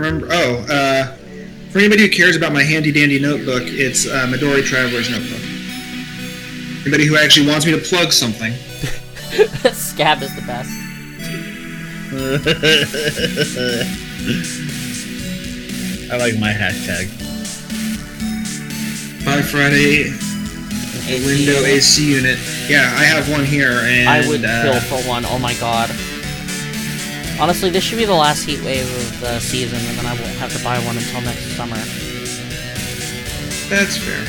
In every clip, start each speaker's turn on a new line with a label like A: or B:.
A: remember. For anybody who cares about my handy dandy notebook, it's Midori Traveler's Notebook. Anybody who actually wants me to plug something.
B: Scab is the best.
C: I like my hashtag.
A: By Friday, window AC unit. Yeah, I have one here, and
B: I would kill for one. Oh my god. Honestly, this should be the last heat wave of the season, and then I won't have to buy one until next summer.
A: That's fair.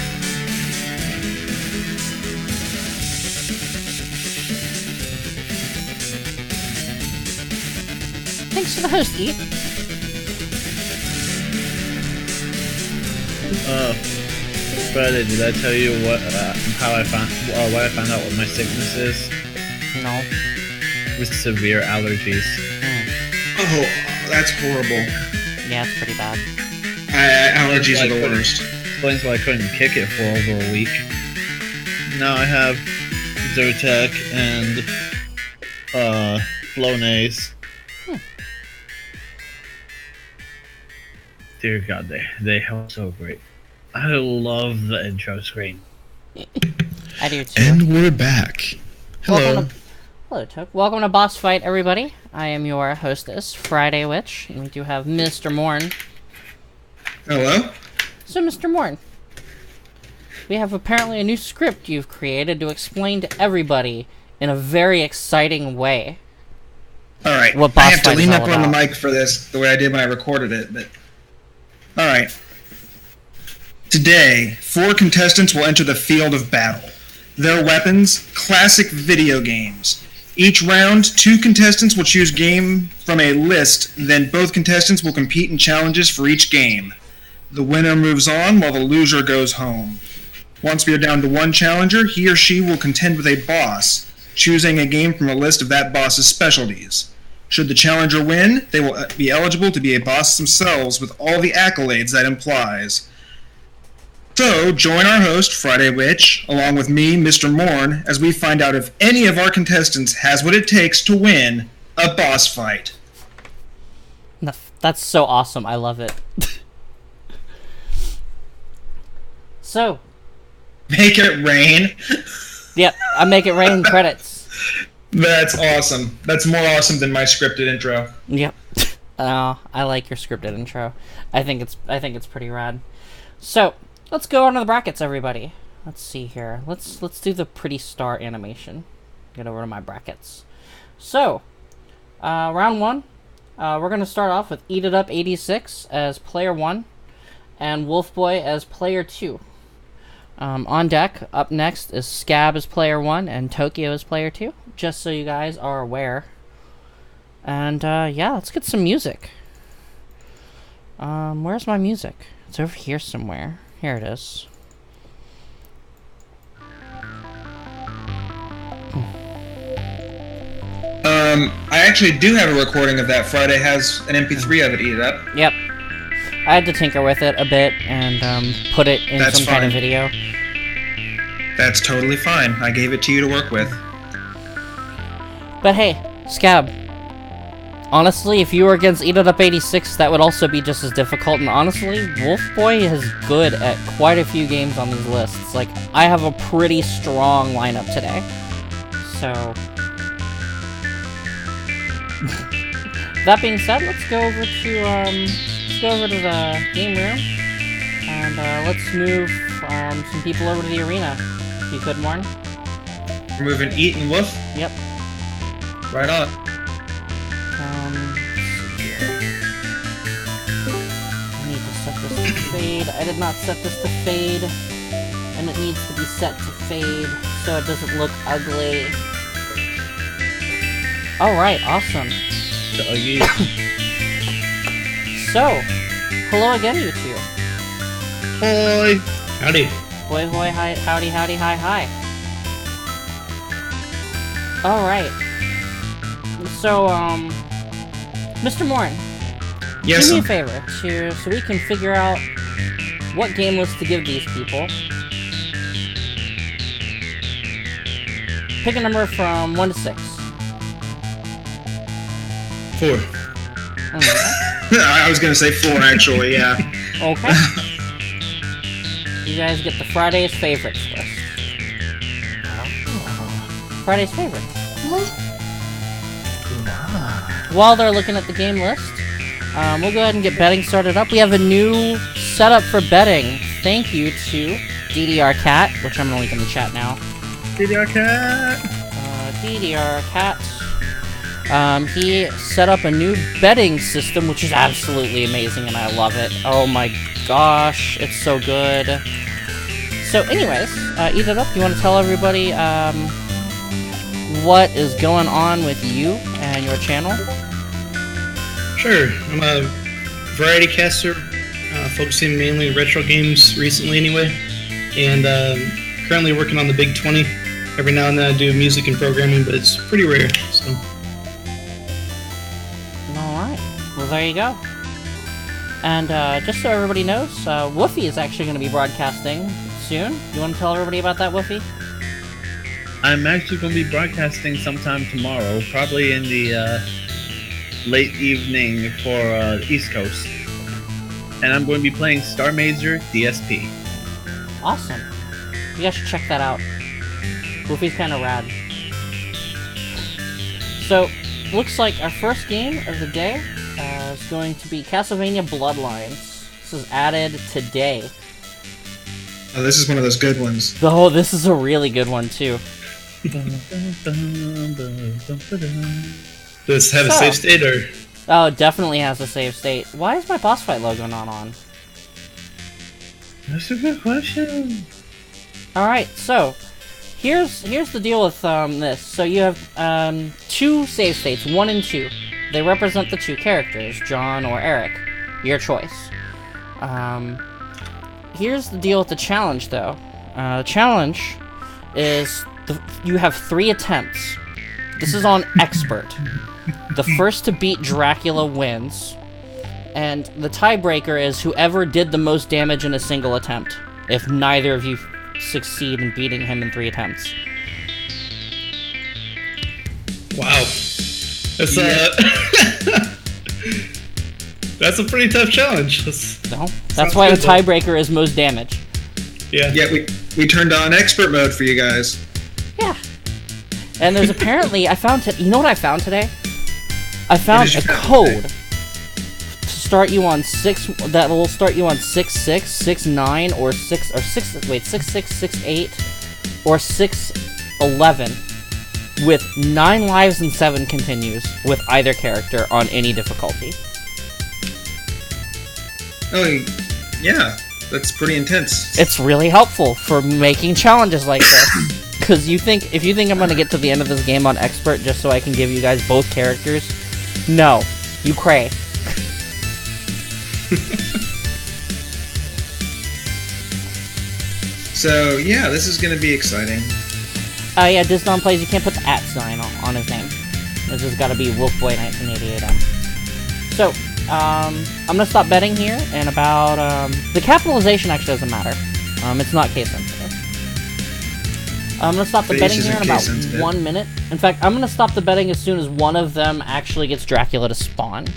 B: Thanks for the host, Eat.
C: Friday, did I tell you what why I found out what my sickness is?
B: No.
C: With severe allergies.
A: Oh, that's horrible.
B: Yeah, it's pretty bad.
A: Allergies are the worst.
C: Explains why I couldn't kick it for over a week. Now I have Zyrtec and Flonase. Dear God, they help so great. I love the intro screen.
B: I do too.
D: And we're back. Hello.
B: Hello, Took. Welcome to Boss Fight, everybody. I am your hostess, Friday Witch, and we do have Mr. Morn.
A: Hello?
B: So, Mr. Morn, we have apparently a new script you've created to explain to everybody in a very exciting way.
A: Alright,
B: What
A: I
B: Boss
A: have to
B: Fight
A: lean
B: is
A: up
B: all
A: on the
B: about.
A: mic for this, the way I did when I recorded it, but... Alright. Today, 4 contestants will enter the field of battle. Their weapons, classic video games. Each round, 2 contestants will choose game from a list, then both contestants will compete in challenges for each game. The winner moves on while the loser goes home. Once we are down to 1 challenger, he or she will contend with a boss, choosing a game from a list of that boss's specialties. Should the challenger win, they will be eligible to be a boss themselves with all the accolades that implies. So, join our host, Friday Witch, along with me, Mr. Morn, as we find out if any of our contestants has what it takes to win a boss fight.
B: That's so awesome. I love it. So.
A: Make it rain.
B: Yep, I make it rain credits.
A: That's awesome. That's more awesome than my scripted intro.
B: Yep. I like your scripted intro. I think it's pretty rad. So, let's go on to the brackets, everybody. Let's see here. Let's do the pretty star animation. Get over to my brackets. So, round 1. We're gonna start off with Eat It Up 86 as player 1, and Wolfboy as player 2. On deck, up next is Scab as player 1 and Tokyo as player 2, just so you guys are aware. And, yeah, let's get some music. Where's my music? It's over here somewhere. Here it is.
A: I actually do have a recording of that. Friday has an MP3 of it, Eat It Up.
B: Yep. I had to tinker with it a bit and, put it in
A: That's
B: some kind of
A: fine.
B: video.
A: That's totally fine. I gave it to you to work with.
B: But hey, Scab. Honestly, if you were against Eat It Up 86, that would also be just as difficult. And honestly, Wolfboy is good at quite a few games on these lists. Like, I have a pretty strong lineup today. So... that being said, let's go over to the game room. And, let's move, some people over to the arena. If you could, Morn.
A: We're moving Eat and Woof.
B: Yep.
A: Right on.
B: Let's see here. I need to set this to fade. I did not set this to fade. And it needs to be set to fade so it doesn't look ugly. Alright, awesome. So, hello again, you two.
C: Hoi!
D: Howdy.
B: Hoi hoi hi, howdy howdy hi hi. Alright. So, Mr. Morn,
A: Yes.
B: do me a favor, so we can figure out what game list to give these people. Pick a number from 1 to 6.
D: 4.
B: Okay.
A: I was gonna say 4, actually, yeah.
B: Okay. You guys get the Friday's favorites list. Friday's favorites. While they're looking at the game list, we'll go ahead and get betting started up. We have a new setup for betting. Thank you to DDR Cat, which I'm gonna link in the chat now.
C: DDR Cat.
B: DDR Cat. He set up a new betting system, which is absolutely amazing, and I love it. Oh my gosh, it's so good. So, anyways, Eat It Up, you want to tell everybody what is going on with you and your channel?
D: Sure. I'm a variety caster, focusing mainly on retro games recently anyway, and currently working on the Big 20. Every now and then I do music and programming, but it's pretty rare, so...
B: Alright, well there you go. And just so everybody knows, Woofy is actually going to be broadcasting soon. You want to tell everybody about that, Woofy?
C: I'm actually going to be broadcasting sometime tomorrow, probably in the late evening for East Coast. And I'm going to be playing Star Major DSP.
B: Awesome. You guys should check that out. Woofy's kind of rad. So, looks like our first game of the day is going to be Castlevania Bloodlines. This is added today.
A: Oh, this is one of those good ones.
B: Oh, this is a really good one, too.
D: Does this have a save state, or...?
B: Oh, it definitely has a save state. Why is my boss fight logo not on?
C: That's a good question.
B: Alright, so... Here's the deal with this. So you have 2 save states, 1 and 2. They represent the 2 characters, John or Eric. Your choice. Here's the deal with the challenge, though. The challenge is you have 3 attempts. This is on Expert. The first to beat Dracula wins. And the tiebreaker is whoever did the most damage in a single attempt. If neither of you succeed in beating him in 3 attempts.
D: Wow. That's that's a pretty tough challenge.
B: That's why the tiebreaker is most damage.
D: Yeah.
A: Yeah, we turned on expert mode for you guys.
B: Yeah. And there's apparently, you know what I found today? I found a code to start you on 6, that will start you on 6-6, 6-9, or 6-6-6-8, or 6-11, with 9 lives and 7 continues with either character on any difficulty.
A: Oh, yeah. That's pretty intense.
B: It's really helpful for making challenges like this. Because if you think I'm gonna get to the end of this game on Expert just so I can give you guys both characters, no. You cray.
A: So, yeah, this is gonna be exciting.
B: Yeah, Disdon Plays, you can't put the @ sign on his name. This has gotta be Wolfboy1988M. So, I'm gonna stop betting here, and about, the capitalization actually doesn't matter. It's not case sensitive. I'm gonna stop the betting here in about 1 minute. In fact, I'm gonna stop the betting as soon as one of them actually gets Dracula to spawn.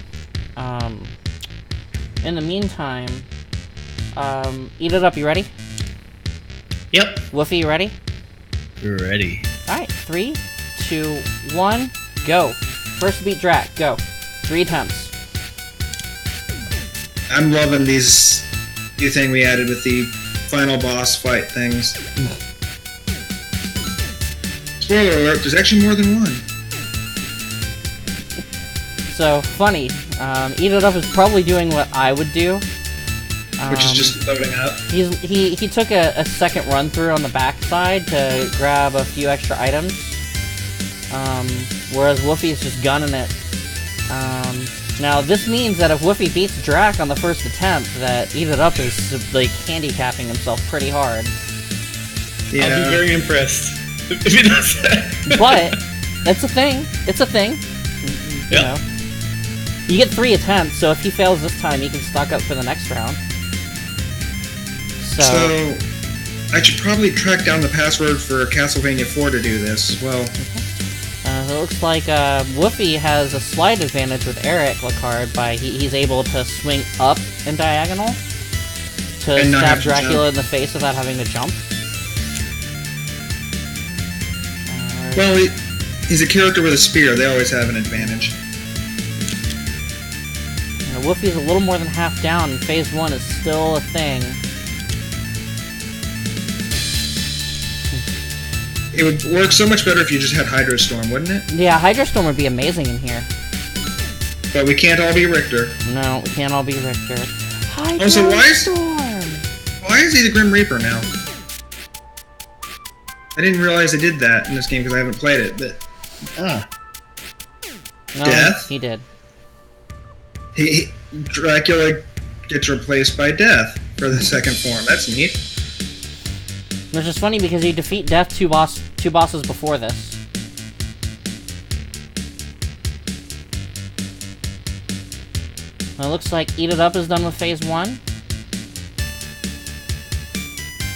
B: In the meantime, Eat It Up, you ready?
D: Yep.
B: Woofy, you ready?
C: Ready.
B: Alright, 3, 2, 1, go. First to beat Drac, go. 3 attempts.
A: I'm loving these new thing we added with the final boss fight things. Spoiler alert, there's actually more than one.
B: So, funny. Eat It Up is probably doing what I would do.
A: Which is just loading up.
B: He took a second run through on the backside to grab a few extra items. Whereas Woofy's just gunning it. Now, this means that if Woofy beats Drac on the first attempt, that Eat It Up is, like, handicapping himself pretty hard.
A: Yeah.
D: I'll be very impressed if he does that.
B: But, it's a thing. It's a thing. You know. You get 3 attempts, so if he fails this time, he can stock up for the next round.
A: So I should probably track down the password for Castlevania 4 to do this as well.
B: it looks like Woofy has a slight advantage with Eric Lacard by he's able to swing up in diagonal to
A: And not
B: stab
A: have to
B: Dracula
A: jump.
B: in the face without having to jump.
A: Well, he's a character with a spear. They always have an advantage.
B: Woofy's a little more than half down, and phase 1 is still a thing.
A: It would work so much better if you just had Hydro Storm, wouldn't it?
B: Yeah, Hydro Storm would be amazing in here.
A: But we can't all be Richter.
B: No, we can't all be Richter. Hydro
A: Also,
B: Storm!
A: Why is he the Grim Reaper now? I didn't realize they did that in this game because I haven't played it, but...
B: No,
A: Death?
B: he did.
A: Dracula gets replaced by Death for the second form. That's neat.
B: Which is funny because you defeat Death two bosses before this. Well, it looks like Eat It Up is done with phase 1.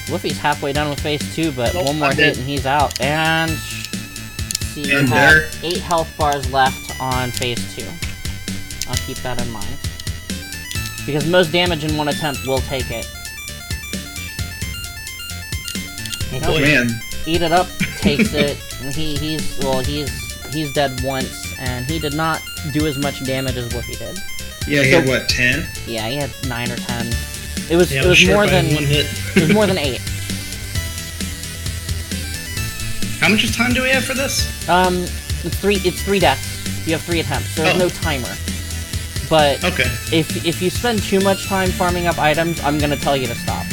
B: Woofy's halfway done with phase 2, but
C: Nope,
B: one more
C: I'm
B: hit
C: dead.
B: and he's out. And let's see, you
A: And
B: have
A: there.
B: 8 health bars left on phase 2. I'll keep that in mind. Because most damage in one attempt will take it.
D: Oh
B: Nope.
D: boy.
A: Man,
B: Eat It Up takes it. And he's dead once, and he did not do as much damage as Woofy did.
A: yeah, he had what, 10?
B: Yeah, he had 9 or 10. It was
D: Yeah,
B: it was
D: short
B: more
D: by
B: than
D: one hit.
B: it was more than 8.
D: How much time do we have for this?
B: It's 3 deaths. You have 3 attempts. There's
D: Oh.
B: no timer. But
D: Okay.
B: if you spend too much time farming up items, I'm gonna tell you to stop.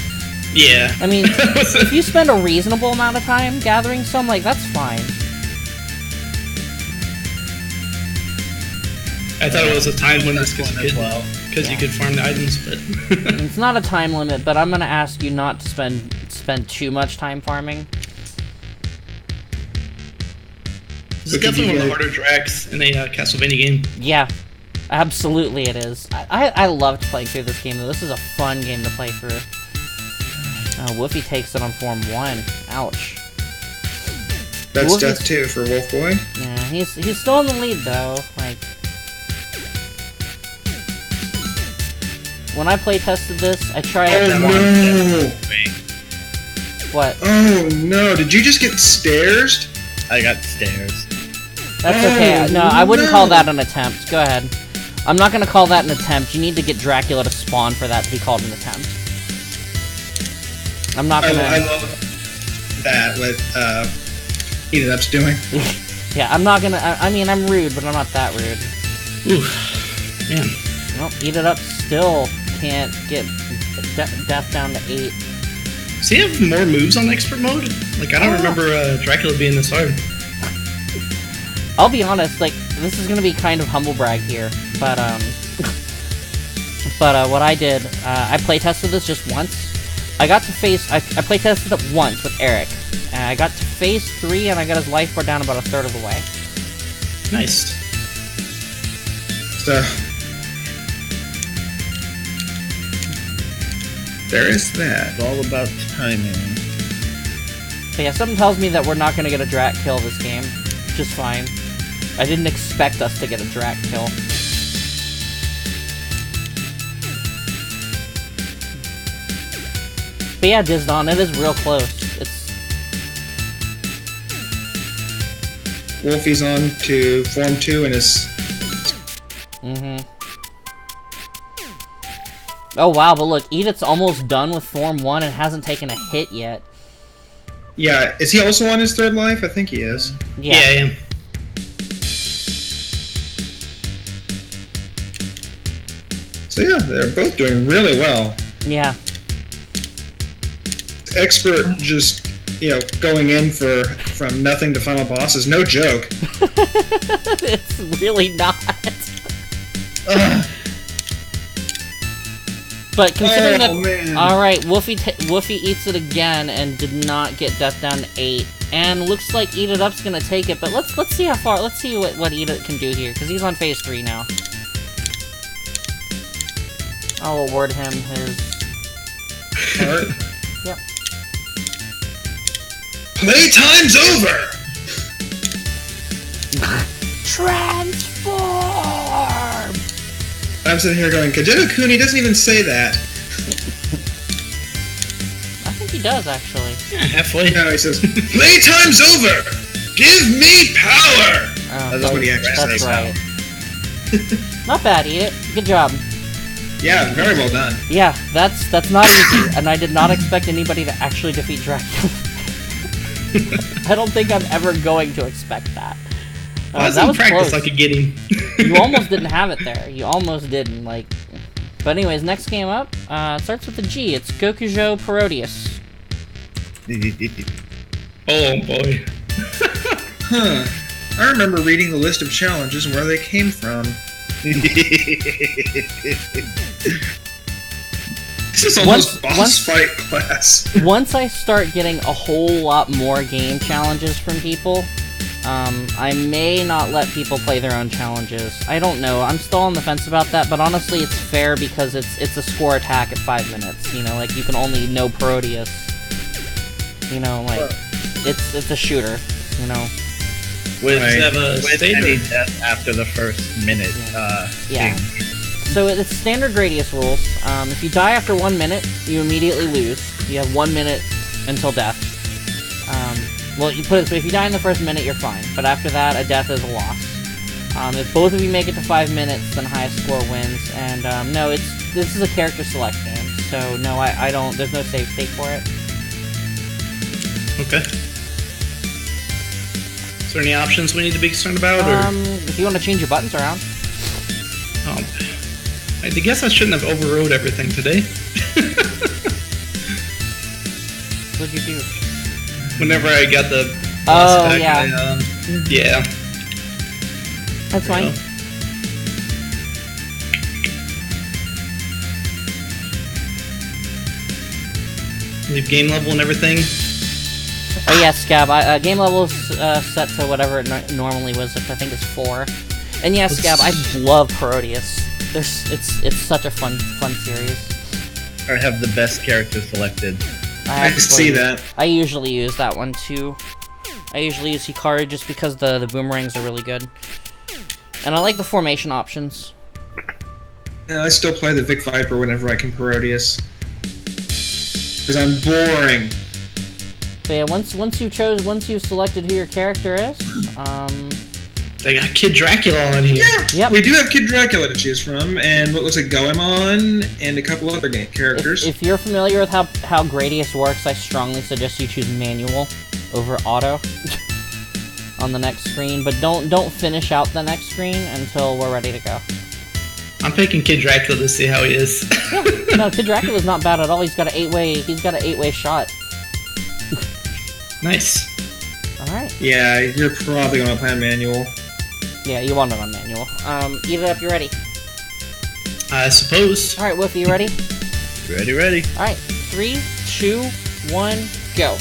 D: Yeah.
B: I mean, if you spend a reasonable amount of time gathering some, like, that's fine.
D: I thought it was a time limit because
C: One as well.
D: you could farm the items, but
B: It's not a time limit, but I'm gonna ask you not to spend too much time farming.
D: this is definitely one of the harder tracks in a Castlevania game.
B: Yeah, absolutely it is. I loved playing through this game, though. This is a fun game to play through. Woofy takes it on Form 1. Ouch.
A: That's
B: Wolf
A: Death
B: is-
A: 2 for Wolf Boy.
B: Yeah, he's still in the lead, though. Like, when I play tested this, I tried it
A: Oh
B: once.
A: no!
B: What?
A: Oh no, did you just get stairs?
C: I got stairs.
B: That's
A: Oh,
B: okay. No, I wouldn't call
A: no.
B: that an attempt. Go ahead. I'm not gonna call that an attempt. You need to get Dracula to spawn for that to be called an attempt. I'm not
A: I
B: gonna...
A: love that, what Eat It Up's doing.
B: Yeah, I'm not gonna... I mean, I'm rude, but I'm not that rude.
D: Oof. Man.
B: Well, Eat It Up still can't get death down to 8.
D: Does he have more moves on expert mode? Like, I don't remember Dracula being this hard.
B: I'll be honest, like, this is gonna be kind of humble brag here, but, what I did, I playtested this just once. I got to phase... I playtested it once with Eric. And I got to phase 3, and I got his life bar down about a third of the way.
D: Nice.
A: So there is that.
C: It's all about timing.
B: But yeah, something tells me that we're not gonna get a Drac kill this game. Which is fine. I didn't expect us to get a Drac kill. But yeah, Dizdon, it is real close. It's...
A: Wolfie's on to Form 2 and is...
B: Oh wow, but look, Edith's almost done with Form 1 and hasn't taken a hit yet.
A: Yeah, is he also on his third life? I think he is.
B: Yeah.
D: Yeah, I am.
A: So yeah, they're both doing really well.
B: Yeah.
A: Expert just, going in from nothing to final boss is no joke.
B: It's really not. But considering
A: Oh,
B: that,
A: man.
B: all right, Woofy eats it again and did not get death down to 8, and looks like Eat It Up's gonna take it. But let's see how far. Let's see what Eat It can do here, because he's on phase 3 now. I'll award him his.
A: Heart.
B: Yep.
A: Playtime's over!
B: Transform!
A: I'm sitting here going, Kajeno-kun, he doesn't even say that.
B: I think he does, actually.
D: Yeah, halfway.
A: No, he says, playtime's over! Give me power!
B: Oh,
A: That's what he actually
B: that's
A: says.
B: right. Not bad, Eat It. Good job.
A: Yeah, very well done.
B: Yeah, that's not easy, and I did not expect anybody to actually defeat Dracula. I don't think I'm ever going to expect that.
D: That was practice
B: close.
D: I could get him.
B: You almost didn't have it there. You almost didn't, like... But anyways, next game up, it starts with a G. It's Gokujo Parodius.
D: Oh boy.
A: Huh. I remember reading the list of challenges and where they came from. This is almost boss fight class.
B: Once I start getting a whole lot more game challenges from people, I may not let people play their own challenges. I don't know. I'm still on the fence about that, but honestly, it's fair because it's a score attack at 5 minutes. You know, like you can only know Parodius. You know, like it's a shooter. You know.
C: With
D: state
C: any
D: or-
C: death after the first minute.
B: Yeah.
C: thing.
B: So it's standard radius rules. If you die after 1 minute, you immediately lose. You have 1 minute until death. Well, you put it so if you die in the first minute, you're fine. But after that, a death is a loss. If both of you make it to 5 minutes, then highest score wins. And no, this is a character select game. So no, I don't. There's no save state for it.
D: Okay. Is there any options we need to be concerned about? Or?
B: If you want to change your buttons around.
D: I guess I shouldn't have overrode everything today.
B: What'd you do?
D: Whenever I got the
B: Oh,
D: boss back,
B: yeah.
D: Yeah.
B: That's fine.
D: Leave game level and everything.
B: Oh yeah, Scab. Game level's set to whatever it normally was, which I think is 4. And yeah, Scab, I love Parodius. It's such a fun series.
C: Or have the best character selected.
A: I can see that.
B: I usually use that one too. I usually use Hikaru just because the boomerangs are really good. And I like the formation options.
A: Yeah, I still play the Vic Viper whenever I can Parodius. Because I'm boring.
B: So yeah, once you've selected who your character is,
D: They got Kid Dracula on here.
A: Yeah,
B: Yep.
A: we do have Kid Dracula to choose from, and what looks like Goemon, and a couple other game characters.
B: if you're familiar with how Gradius works, I strongly suggest you choose manual over auto on the next screen. But don't finish out the next screen until we're ready to go.
D: I'm picking Kid Dracula to see how he is.
B: No, Kid Dracula's not bad at all. He's got an 8-way shot.
D: Nice.
B: All right.
A: Yeah, you're probably gonna play on manual.
B: Yeah, you want it on manual. Eat it up. You ready?
D: I suppose.
B: All right, Wolfie, you ready?
C: Ready.
B: All right, 3, 2, 1, go.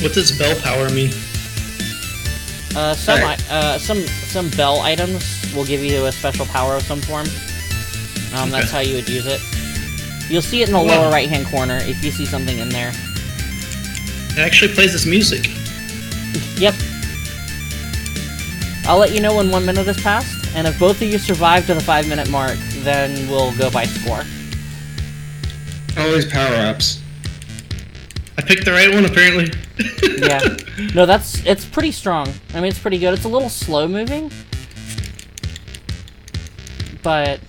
D: What does bell power mean?
B: Some bell items will give you a special power of some form. That's how you would use it. You'll see it in the lower right-hand corner if you see something in there.
D: It actually plays this music.
B: Yep. I'll let you know when 1 minute has passed, and if both of you survive to the 5-minute mark, then we'll go by score.
A: All these power-ups.
D: I picked the right one, apparently.
B: Yeah. No, it's pretty strong. I mean, it's pretty good. It's a little slow moving, but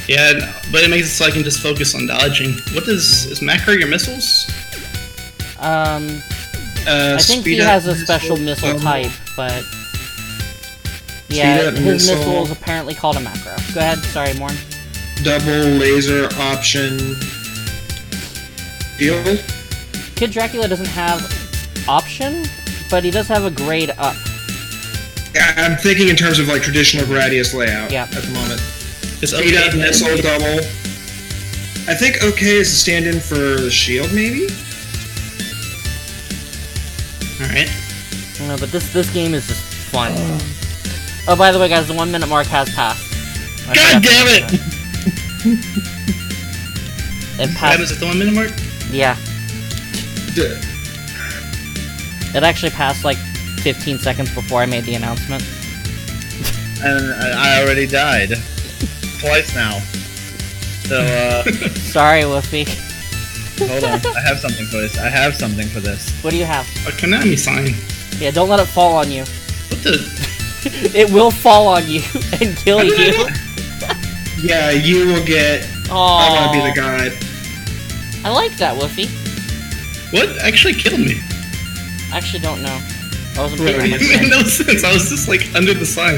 D: Yeah, but it makes it so I can just focus on dodging. What is macro your missiles?
B: I think he has a special missile type, but yeah, his missile is apparently called a macro. Go ahead. Sorry, Morn.
A: Double laser option. Deal?
B: Kid Dracula doesn't have option, but he does have a grade up.
A: Yeah, I'm thinking in terms of like traditional Gradius layout
B: Yeah.
A: at the moment.
D: Is
A: Speed
D: okay
A: up, missile, double. I think OK is a stand-in for the shield, maybe?
D: Alright.
B: No, but this game is just fun. Oh, by the way, guys, the 1 minute mark has passed.
D: God damn it!
B: It
D: What
B: passed.
D: happens at the 1 minute mark?
B: Yeah,
A: D-
B: it actually passed like 15 seconds before I made the announcement.
C: And I already died. Twice now. So,
B: Sorry, Woofy.
C: hold on. I have something for this.
B: What do you have?
D: A Konami sign.
B: Yeah, don't let it fall on you.
D: What the?
B: It will fall on you and kill you.
A: Yeah, you will get. I want to be the guide.
B: I like that, Woofy.
D: What actually killed me?
B: I actually don't know. I wasn't
A: Wait,
B: paying
D: It
B: attention.
D: made no sense. I was just like under the sign.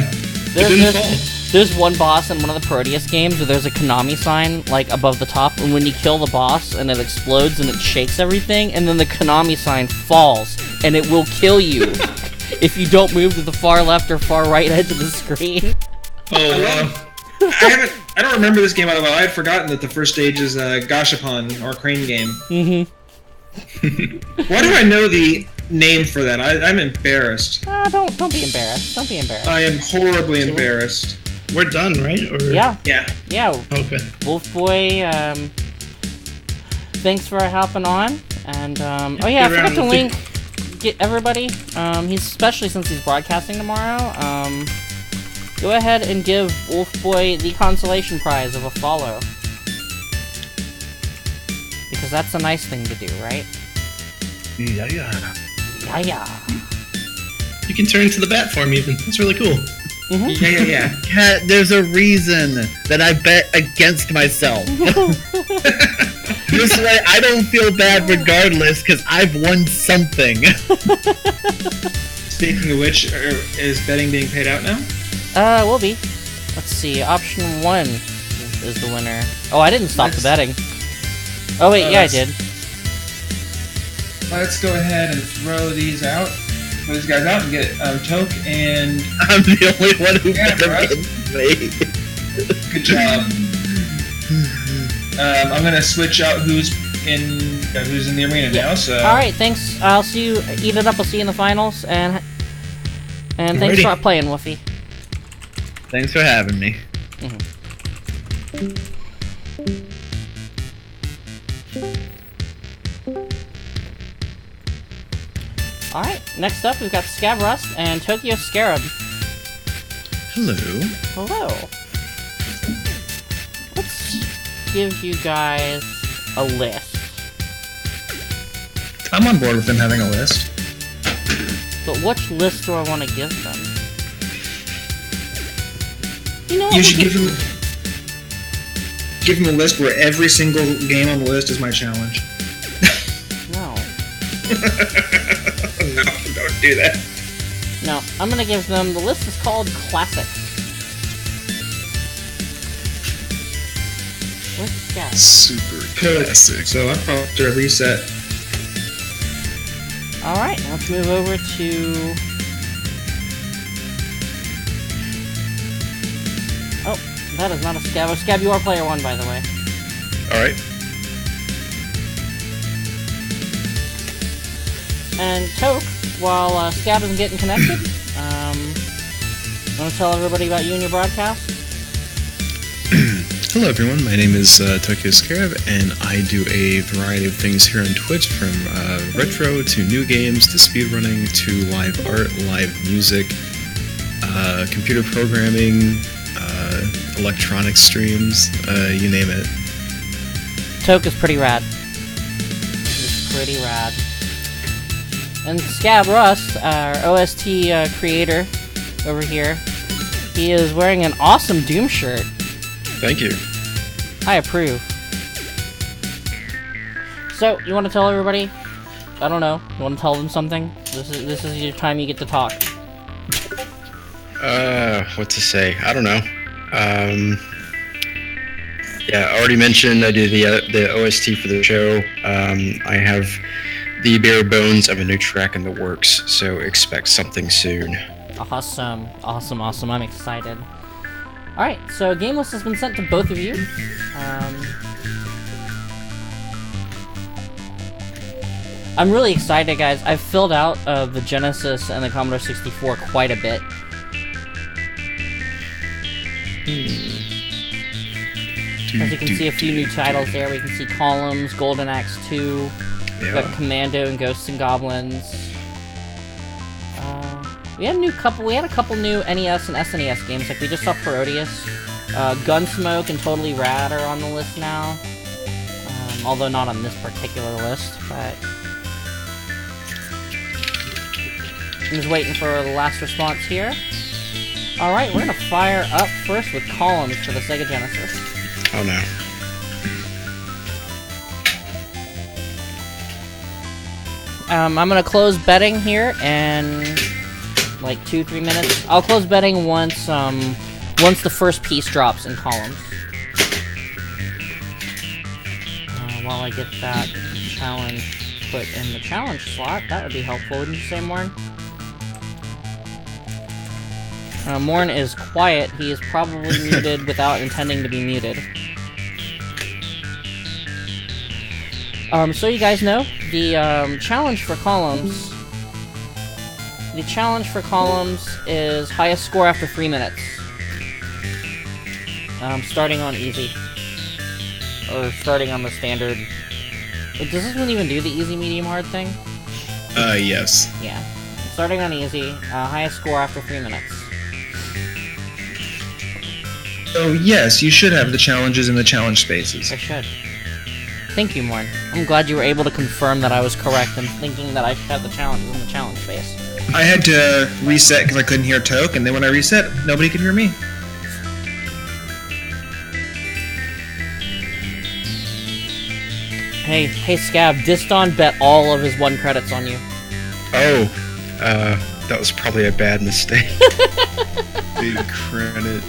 D: It didn't fall.
B: There's one boss in one of the Proteus games where there's a Konami sign, like, above the top, and when you kill the boss, and it explodes and it shakes everything, and then the Konami sign falls, and it will kill you if you don't move to the far left or far right edge of the screen.
D: Oh wow.
A: I don't remember this game out of well. I had forgotten that the first stage is a Gashapon or crane game.
B: Mm-hmm.
A: Why do I know the name for that? I'm embarrassed.
B: Don't be embarrassed. Don't be embarrassed.
A: I am horribly embarrassed.
D: We're done, right? Or...
B: Yeah.
A: Yeah.
D: Okay.
B: Wolf Boy, thanks for hopping on. And, oh yeah, I forgot to link get everybody. He's especially since he's broadcasting tomorrow. Go ahead and give Wolf Boy the consolation prize of a follow. Because that's a nice thing to do, right?
C: Yeah.
B: Yeah.
D: You can turn into the bat form even. That's really cool.
A: Yeah.
C: Cat, there's a reason that I bet against myself. This way, I don't feel bad regardless, because I've won something.
A: Speaking of which, is betting being paid out now?
B: Will be. Let's see. Option 1 is the winner. Oh, I didn't stop the betting. Oh wait, yeah, I did.
A: Let's go ahead and throw these out. Throw these guys out and get Toke and.
C: I'm the only one who bet
A: right.
C: against me.
A: Good job. I'm gonna switch out who's in the arena now. So.
B: All right, thanks. I'll see you. Eat it up. I'll see you in the finals. And thanks for playing, Woofy.
C: Thanks for having me.
B: Alright, next up we've got Scab Rust and Tokyo Scarab.
C: Hello.
B: Hello. Let's give you guys a list.
A: I'm on board with them having a list.
B: But which list do I want to give them? You know what?
A: You should give them a list where every single game on the list is my challenge.
B: No.
A: No, don't do that.
B: No, I'm gonna give them, the list is called Classic. Let's go.
E: Super classic.
A: So I'll probably have to reset.
B: Alright, let's move over to... Oh, that is not a Scab. Oh, Scab, you are player 1, by the way.
E: Alright.
B: And Toke, while Scab isn't getting connected, want to tell everybody about you and your broadcast?
E: Hello everyone, my name is Tokyo Scarab, and I do a variety of things here on Twitch, from retro to new games to speedrunning to live art, live music, computer programming, electronic streams, you name it.
B: Toke is pretty rad. He's pretty rad. And Scab Rust, our OST creator over here, he is wearing an awesome Doom shirt.
E: Thank you.
B: I approve. So, you want to tell everybody? I don't know. You want to tell them something? This is your time you get to talk.
E: What to say? I don't know. Yeah, I already mentioned I do the OST for the show. I have the bare bones of a new track in the works, so expect something soon.
B: Awesome. Awesome, awesome. I'm excited. Alright, so game list has been sent to both of you. I'm really excited, guys. I've filled out the Genesis and the Commodore 64 quite a bit. As you can see, a few new titles there. We can see Columns, Golden Axe 2, we've got Commando and Ghosts and Goblins. We had a couple new NES and SNES games. Like we just saw Parodius, Gunsmoke, and Totally Rad are on the list now. Although not on this particular list, but I'm just waiting for the last response here. All right, we're gonna fire up first with Columns for the Sega Genesis.
F: Oh no.
B: I'm gonna close betting here in like 2-3 minutes. I'll close betting once the first piece drops in Columns. While I get that challenge put in the challenge slot, that would be helpful, wouldn't you say, Morn? Morn is quiet. He is probably muted without intending to be muted. So you guys know, the challenge for Columns... The challenge for Columns is highest score after 3 minutes. Starting on easy. Or starting on the standard. Does this one even do the easy, medium, hard thing?
E: Yes.
B: Yeah. Starting on easy, highest score after 3 minutes.
A: So yes, you should have the challenges in the challenge spaces.
B: I should. Thank you, Morn. I'm glad you were able to confirm that I was correct in thinking that I should have the challenges in the challenge space.
A: I had to reset because I couldn't hear Toke, and then when I reset, nobody could hear me.
B: Hey, Scab, Diston bet all of his 1 credits on you.
F: Oh, that was probably a bad mistake.
E: Big credit.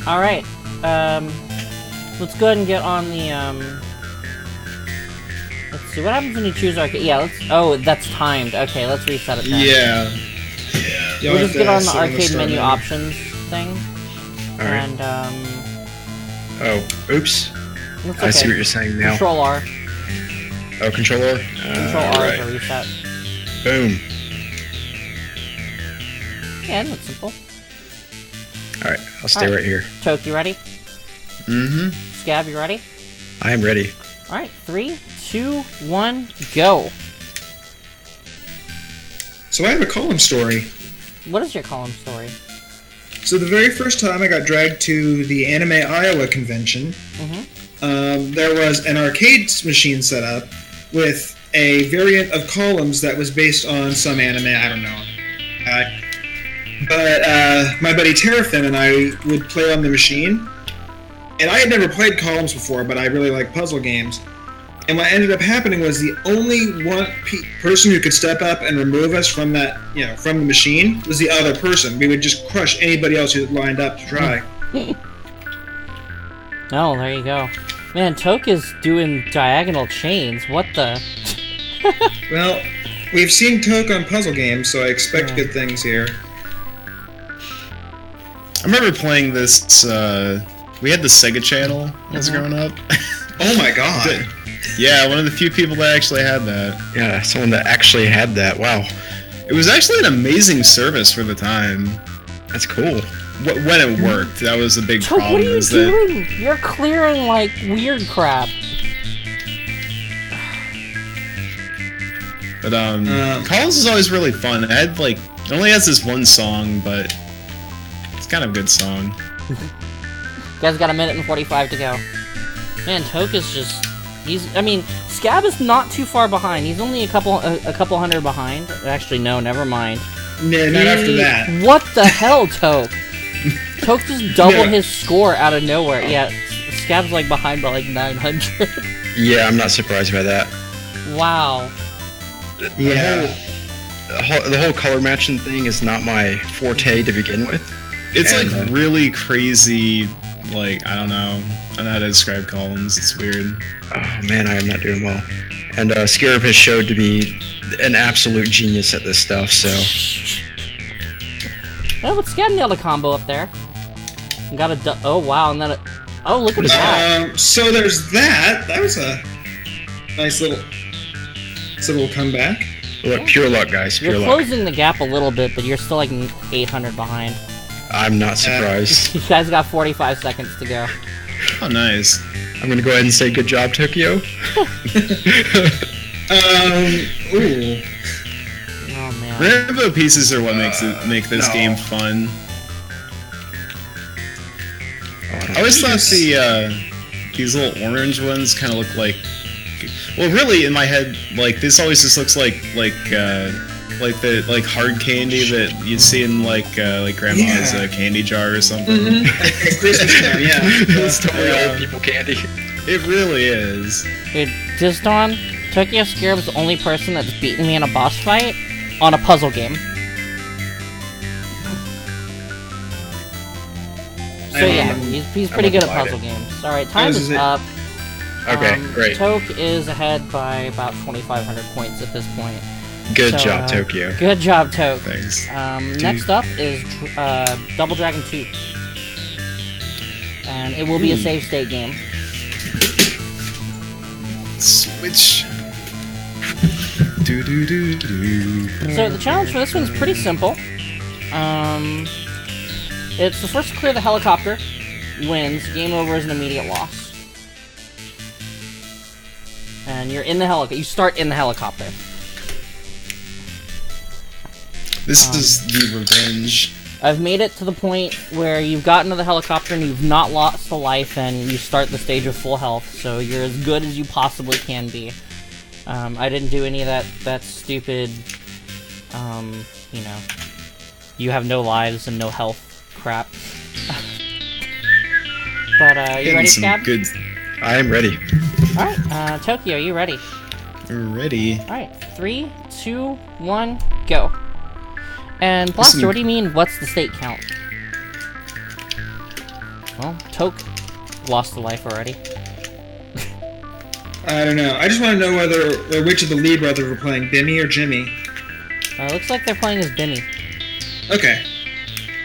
B: Alright, let's go ahead and get on the, let's see, what happens when you choose arcade? Yeah, that's timed. Okay, let's reset it then.
E: Yeah.
B: We'll just get on the arcade menu options thing.
F: Alright.
B: And,
F: Oh, oops.
B: that's
F: I see
B: okay.
F: what you're saying now.
B: Control R.
F: Oh, controller?
B: Control R
F: right.
B: to reset.
F: Boom.
B: Yeah, that's simple.
F: Alright, I'll stay right here.
B: Toke, you ready?
E: Mm-hmm.
B: Scab, you ready?
F: I am ready.
B: Alright, 3, 2, 1, go!
A: So I have a column story.
B: What is your column story?
A: So the very first time I got dragged to the Anime Iowa convention, there was an arcade machine set up with a variant of Columns that was based on some anime, I don't know. But my buddy Terrafin and I would play on the machine, and I had never played Columns before, but I really like puzzle games. And what ended up happening was the only one person who could step up and remove us from that, from the machine was the other person. We would just crush anybody else who lined up to try.
B: Oh, there you go. Man, Toke is doing diagonal chains. What the?
A: Well, we've seen Toke on puzzle games, so I expect good things here.
E: I remember playing this, we had the Sega Channel when I was growing up.
A: Oh my god.
E: Yeah, one of the few people that actually had that.
F: Yeah, someone that actually had that. Wow.
E: It was actually an amazing service for the time.
F: That's cool.
E: When it worked, that was a big
B: Toke,
E: problem.
B: what are you
E: is that
B: doing? You're clearing, like, weird crap.
E: But Collins is always really fun. It had it only has this one song, but it's kind of a good song.
B: You guys got 1 minute and 45 to go. Man, Toke is just... Scab is not too far behind. He's only a couple hundred behind. Actually, no, never mind.
A: No, not after that.
B: What the hell, Toke? Toke just doubled his score out of nowhere. Yeah, Scab's behind by 900.
F: Yeah, I'm not surprised by that.
B: Wow.
F: Yeah. The whole color matching thing is not my forte to begin with.
E: It's
F: And,
E: really crazy. I don't know. I don't know how to describe Collins. It's weird.
F: Oh man, I am not doing well. And Scarab has showed to be an absolute genius at this stuff, so...
B: Well, but Scab nailed a combo up there. And got a oh wow, and then oh, look at that.
A: So there's that. That was a nice little comeback.
F: Look, pure luck, guys. Pure
B: You're
F: luck.
B: closing the gap a little bit, but you're still 800 behind.
F: I'm not surprised.
B: You guys got 45 seconds to go.
E: Oh, nice.
F: I'm gonna go ahead and say good job, Tokyo.
A: Ooh.
E: Rainbow pieces are what make this game fun. I always thought these little orange ones kind of look like. Well, really, in my head, like this always just looks like the hard candy that you'd see in like grandma's candy jar or something.
A: Mm-hmm. At Christmas time, yeah.
F: It's totally old people candy.
E: It really is.
B: Dude, Dizdon, Tokyo Scarab's the only person that's beaten me in a boss fight on a puzzle game. So yeah, he's pretty good at puzzle games. Alright, time is up.
F: Okay, great.
B: Toke is ahead by about 2,500 points at this point.
F: Good job, Tokyo.
B: Good job, Toke.
E: Thanks.
B: Next up is Double Dragon 2. And it will be a save state game.
E: Switch.
B: So the challenge for this one's pretty simple. It's the first to clear the helicopter wins. Game over is an immediate loss. And you're in the helicopter. You start in the helicopter.
E: This is the revenge.
B: I've made it to the point where you've gotten to the helicopter and you've not lost a life, and you start the stage with full health, so you're as good as you possibly can be. I didn't do any of that stupid, you know, you have no lives and no health crap. But, you ready, Scab?
F: I am ready.
B: Alright, Tokyo, you ready?
E: Ready.
B: Alright, 3, 2, 1, go. And Blaster, what do you mean, what's the state count? Well, Toke lost a life already.
A: I don't know. I just want to know which of the Lee brothers were playing, Bimmy or Jimmy.
B: Looks like they're playing as Bimmy.
A: Okay.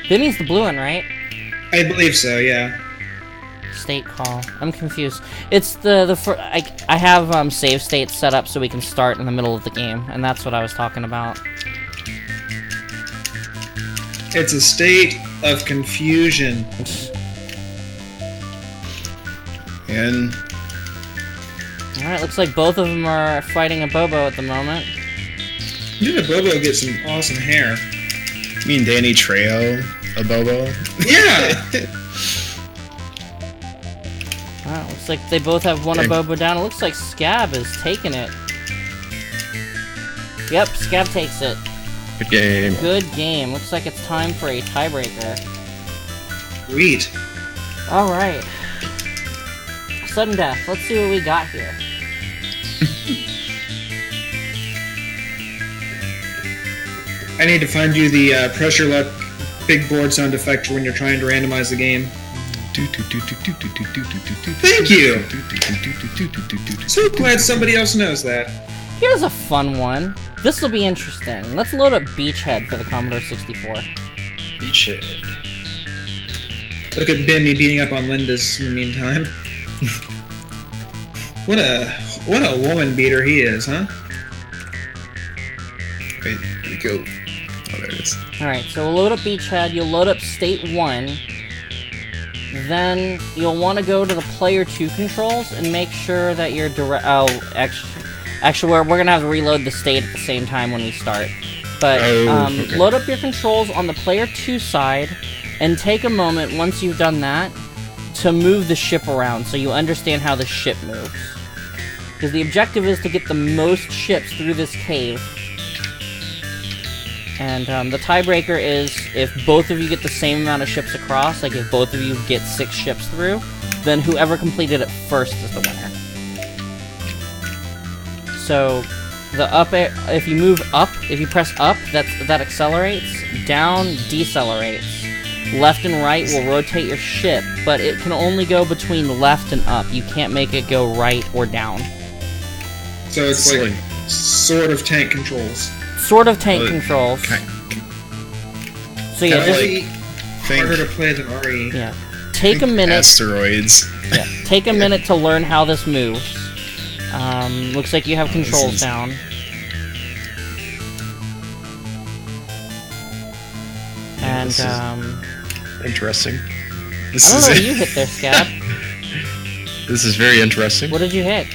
B: Bimmy's the blue one, right?
A: I believe so, yeah.
B: State call. I'm confused. It's I have save states set up so we can start in the middle of the game, and that's what I was talking about.
A: It's a state of confusion.
E: And
B: Alright, looks like both of them are fighting a Bobo at the moment.
A: Did a Bobo get some awesome hair?
E: you mean Danny Trejo, a Bobo?
A: Yeah!
B: Alright, looks like they both have one Bobo down. It looks like Scab is taking it. Yep, Scab takes it.
F: Good game.
B: Good game. Looks like it's time for a tiebreaker.
A: Sweet.
B: Alright. Sudden death. Let's see what we got here.
A: I need to find you the pressure luck big board sound effect for when you're trying to randomize the game. Thank you! So glad somebody else knows that.
B: Here's a fun one. This will be interesting. Let's load up Beachhead for the Commodore 64.
F: Beachhead.
A: Look at Bimmy beating up on Linda's in the meantime. What a woman beater he is, huh?
E: Wait, where'd it go? Oh, there it is.
B: Alright, so we'll load up Beachhead. You'll load up State 1. Then you'll want to go to the Player 2 controls and make sure that you're direct. Oh, actually, we're gonna have to reload the state at the same time when we start. But
F: okay.
B: Load up your controls on the Player 2 side, and take a moment once you've done that to move the ship around so you understand how the ship moves. Because the objective is to get the most ships through this cave. And the tiebreaker is if both of you get the same amount of ships across, like if both of you get 6 ships through, then whoever completed it first is the winner. So, if you move up, if you press up, that accelerates, down decelerates. Left and right will rotate your ship, but it can only go between left and up. You can't make it go right or down.
A: So it's like sort of tank controls.
B: Sort of tank controls. So yeah, just
A: harder to play than RE.
B: Yeah. Take a minute.
E: Asteroids.
B: Yeah. Take a minute to learn how this moves. Looks like you have controls down. And
F: Interesting.
B: I don't know what you hit there, Scab.
F: This is very interesting.
B: What did you hit?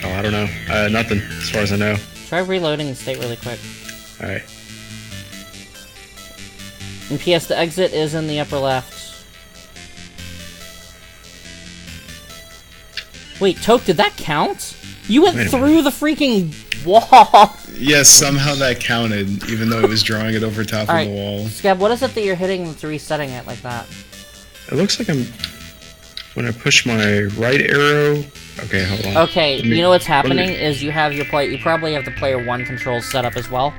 F: Oh, I don't know. Nothing, as far as I know.
B: Try reloading the state really quick.
F: Alright.
B: And P.S. the exit is in the upper left. Wait, Toke, did that count? You went through the freaking wall!
E: Yes, somehow that counted, even though it was drawing it over top of the wall.
B: Scab, what is it that you're hitting that's resetting it like that?
F: It looks like I'm... When I push my right arrow... Okay, hold on.
B: Okay, you know what's happening is you have your you probably have the player 1 controls set up as well.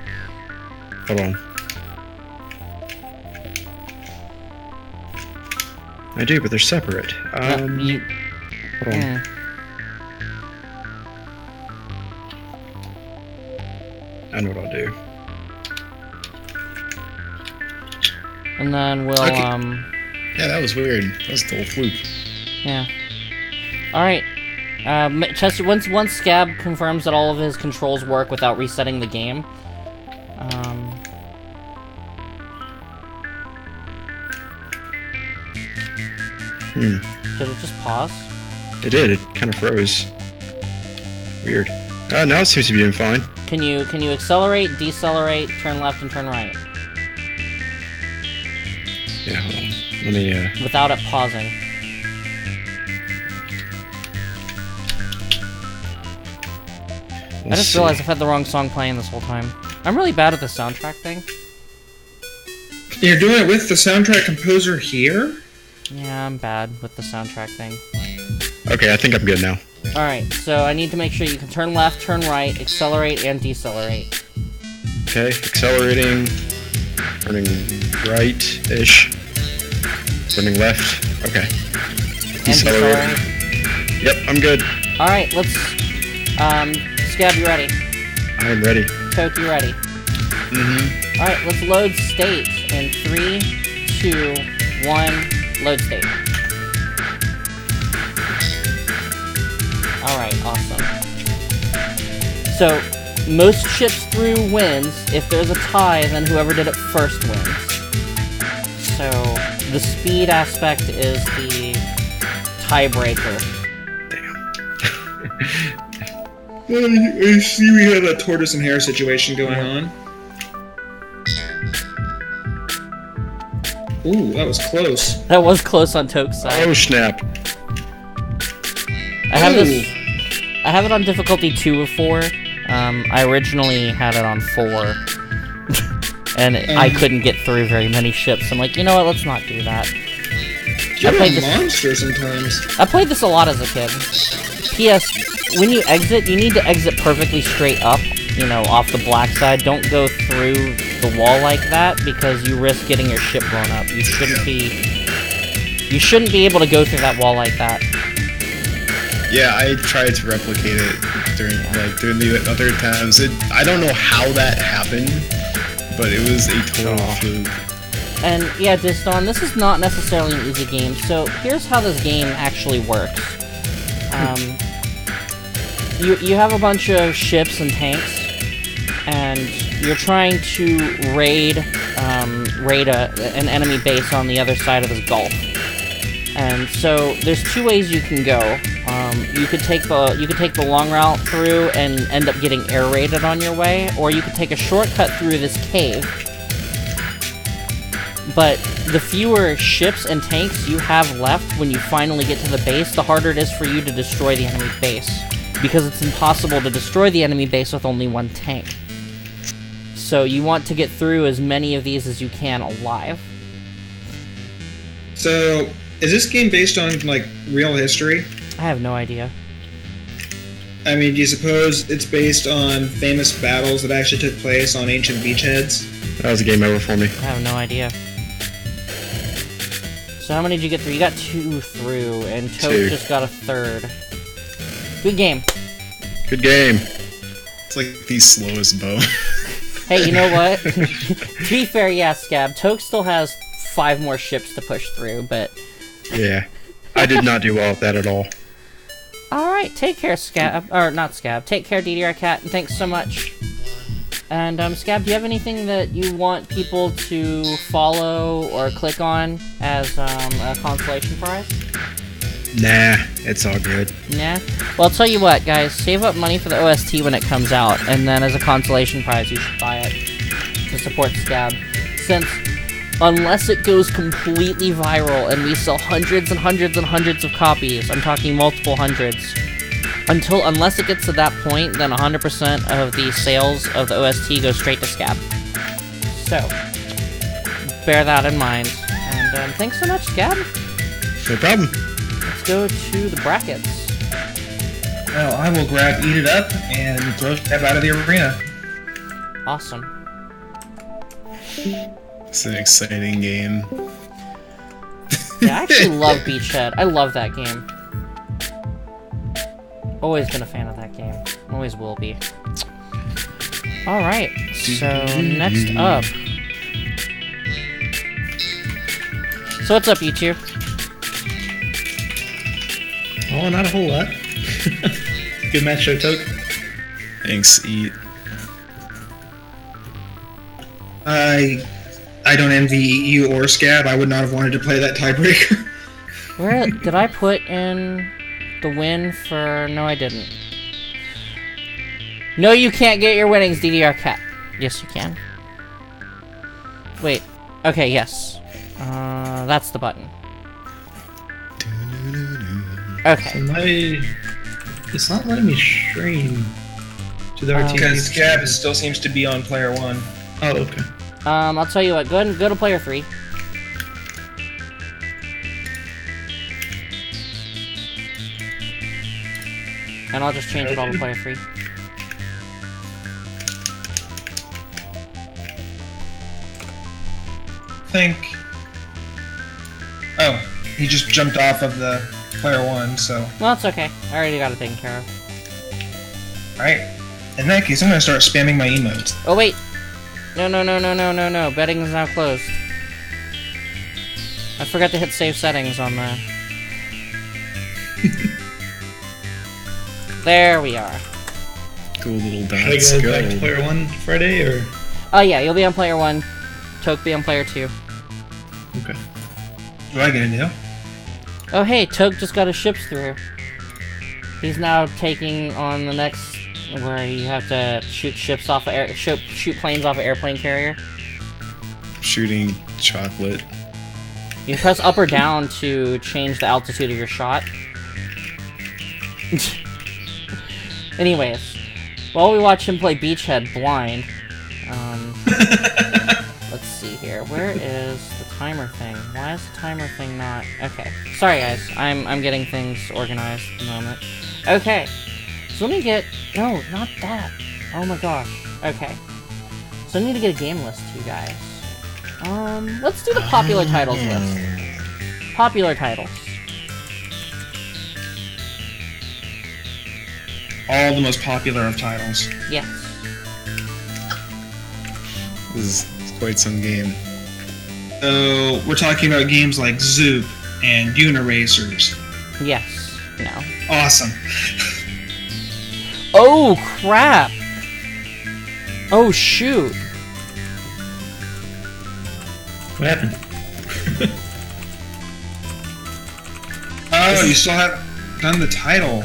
F: Hold on. I do, but they're separate. Hold on. I know what I'll do.
B: And then we'll,
E: Yeah, that was weird. That was a total fluke.
B: Yeah. Alright. Chester, once Scab confirms that all of his controls work without resetting the game, Did it just pause?
F: It did. It kind of froze. Weird. Now it seems to be doing fine.
B: Can you accelerate, decelerate, turn left, and turn right?
F: Yeah, hold on. Let me,
B: Without it pausing. I just realized I've had the wrong song playing this whole time. I'm really bad at the soundtrack thing.
A: You're doing it with the soundtrack composer here?
B: Yeah, I'm bad with the soundtrack thing.
F: Okay, I think I'm good now.
B: Alright, so I need to make sure you can turn left, turn right, accelerate, and decelerate.
F: Okay, accelerating. Turning right-ish. Turning left. Okay.
B: And decelerate.
F: Yep, I'm good.
B: Alright, let's... Scab, you ready?
F: I am ready.
B: Toke, you ready?
E: Mm-hmm.
B: Alright, let's load state in 3, 2, 1, load state. Alright, awesome. So, most ships through wins. If there's a tie, then whoever did it first wins. So, the speed aspect is the tiebreaker.
A: I see we have a tortoise and hare situation going on. Ooh, that was close.
B: That was close on Toke's side.
F: Oh, snap.
B: I have it on difficulty 2 of 4. I originally had it on 4. And I couldn't get through very many ships. I'm like, you know what, let's not do that.
A: You're a monster sometimes.
B: I played this a lot as a kid. P.S. When you exit, you need to exit perfectly straight up, you know, off the black side. Don't go through the wall like that, because you risk getting your ship blown up. You shouldn't be able to go through that wall like that.
E: Yeah, I tried to replicate it during the other times. I don't know how that happened, but it was a total fluke.
B: And yeah, Diston, this is not necessarily an easy game. So here's how this game actually works. You have a bunch of ships and tanks, and you're trying to raid an enemy base on the other side of this gulf. And so there's 2 ways you can go. You could take the long route through and end up getting air raided on your way, or you could take a shortcut through this cave. But the fewer ships and tanks you have left when you finally get to the base, the harder it is for you to destroy the enemy base, because it's impossible to destroy the enemy base with only 1 tank. So you want to get through as many of these as you can alive.
A: So, is this game based on, like, real history?
B: I have no idea.
A: I mean, do you suppose it's based on famous battles that actually took place on ancient beachheads?
F: That was a game over for me.
B: I have no idea. So how many did you get through? You got 2 through, and Toke
F: 2.
B: just got a 3rd. Good game.
F: Good game.
E: It's like the slowest bow.
B: Hey, you know what? To be fair, yeah, Scab. Toke still has 5 more ships to push through, but...
F: Yeah. I did not do well at that at all.
B: Alright, take care, Scab. Or, not Scab. Take care, DDR Cat, and thanks so much. And, Scab, do you have anything that you want people to follow or click on as, a consolation prize?
F: Nah, it's all good.
B: Nah? Well, I'll tell you what, guys. Save up money for the OST when it comes out, and then as a consolation prize, you should buy it. support Scab, since unless it goes completely viral and we sell hundreds and hundreds and hundreds of copies, I'm talking multiple hundreds, unless it gets to that point, then 100% of the sales of the OST go straight to Scab. So, bear that in mind. And thanks so much, Scab.
F: No problem.
B: Let's go to the brackets.
A: Well, I will grab Eat It Up and throw Scab out of the arena.
B: Awesome.
E: It's an exciting game.
B: Yeah, I actually love Beachhead. I love that game. Always been a fan of that game. Always will be. Alright, so next up. So what's up, you two?
D: Oh, not a whole lot. Good match, Toke.
E: Thanks, Eat.
A: I don't envy you or Scab. I would not have wanted to play that tiebreaker.
B: Where did I put in the win for... No, I didn't. No, you can't get your winnings, DDR Cat. Yes, you can. Wait. Okay, yes. That's the button. Okay.
D: It's not letting me stream to the RT.
A: Because Scab still seems to be on player 1.
D: Oh, okay.
B: I'll tell you what. Go ahead and go to player 3. And I'll just change it all to player 3.
A: Think. Oh, he just jumped off of the player 1, so.
B: Well, it's okay. I already got it taken care of.
A: Alright. In that case, I'm gonna start spamming my emotes.
B: Oh, wait. No. Betting is now closed. I forgot to hit save settings on the... There we are.
E: Cool little
D: Should I
E: dots.
D: go back to player 1 Friday, or?
B: Oh yeah, you'll be on player 1. Toke be on player 2.
D: Okay.
A: Do I get a deal?
B: Oh hey, Toke just got his ships through. He's now taking on the next... where you have to shoot ships off of shoot planes off of airplane carrier.
E: Shooting chocolate.
B: You press up or down to change the altitude of your shot. Anyways, while we watch him play Beachhead blind, let's see here. Where is the timer thing? Why is the timer thing not... Okay. Sorry guys, I'm getting things organized at the moment. Okay. So let me get... No, not that. Oh my gosh. Okay. So I need to get a game list, you guys. Let's do the popular titles list. Popular titles.
A: All the most popular of titles.
B: Yes.
E: This is quite some game.
A: So, we're talking about games like Zoop and Uniracers.
B: Yes. No.
A: Awesome.
B: Oh, crap! Oh, shoot.
D: What happened?
A: Oh, you still haven't done the title.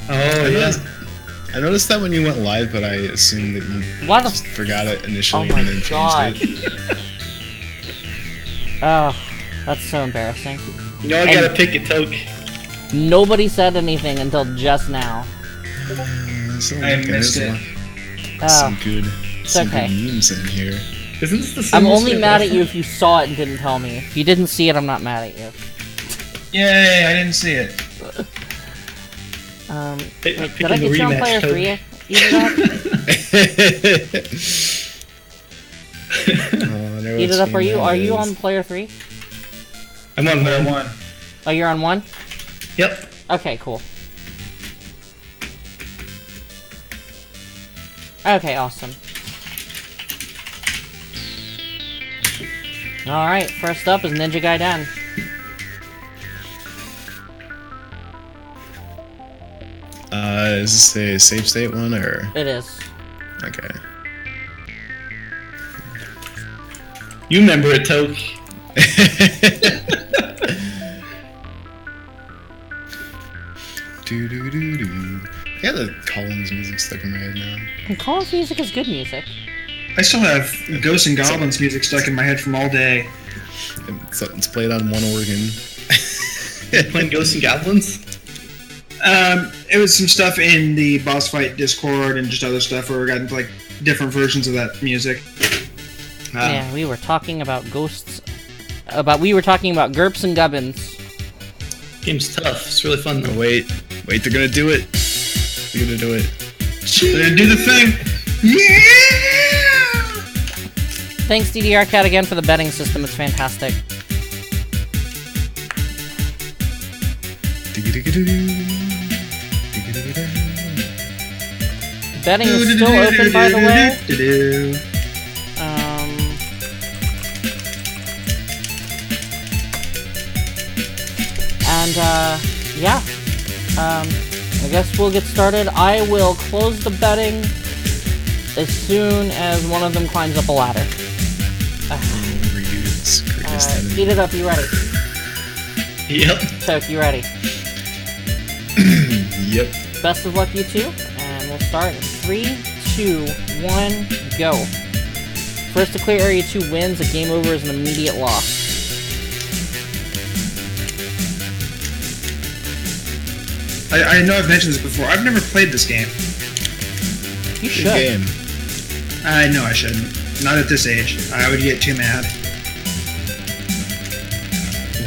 D: Oh, yeah.
E: I noticed that when you went live, but I assumed that you
B: What the...
E: just forgot it initially
B: Oh my
E: and then
B: God.
E: changed it.
B: Oh, that's so embarrassing.
D: You know I gotta pick a Toke.
B: Nobody said anything until just now.
A: I missed it.
E: Some good, some
B: okay.
E: good memes in here.
D: Isn't this the same?
B: I'm only mad at you if you saw it and didn't tell me. If you didn't see it, I'm not mad at you.
A: Yay, I didn't see it.
B: Wait,
D: picking
B: did I get
D: the
B: you on
D: rematch,
B: player
D: Toke.
B: 3? Eat it up?
E: Oh,
B: Eat it up, are you on player 3?
D: I'm on
A: Player
D: one.
A: 1.
B: Oh, you're on 1?
D: Yep.
B: Okay, cool. Okay, awesome. Alright, first up is Ninja Gaiden.
E: Is this a save state one or?
B: It is.
E: Okay.
D: You remember it, Toke.
E: Do do do do. I got the Collins music stuck in my head now.
B: And Collins music is good music.
A: I still have Ghosts and Goblins music stuck in my head from all day.
E: And it's played on one organ.
D: Playing Ghosts and Goblins?
A: It was some stuff in the boss fight Discord and just other stuff where we got into like different versions of that music.
B: Yeah, we were talking about ghosts. We were talking about GURPS and Gubbins.
D: Game's tough. It's really fun though.
E: Oh, wait, they're gonna do it. They're gonna do it.
A: They're gonna do the thing. Yeah!
B: Thanks DDR Cat again for the betting system. It's fantastic. Betting is still open, by the way. Yeah. I guess we'll get started. I will close the betting as soon as one of them climbs up a ladder. Eat it up, you ready?
D: Yep.
B: Toke, you ready?
E: Yep.
B: Best of luck, you two. And we'll start in 3, 2, 1, go. First to clear Area 2 wins. A game over is an immediate loss.
A: I know I've mentioned this before. I've never played this game.
B: You should.
E: Good game.
A: I know I shouldn't. Not at this age. I would get too mad.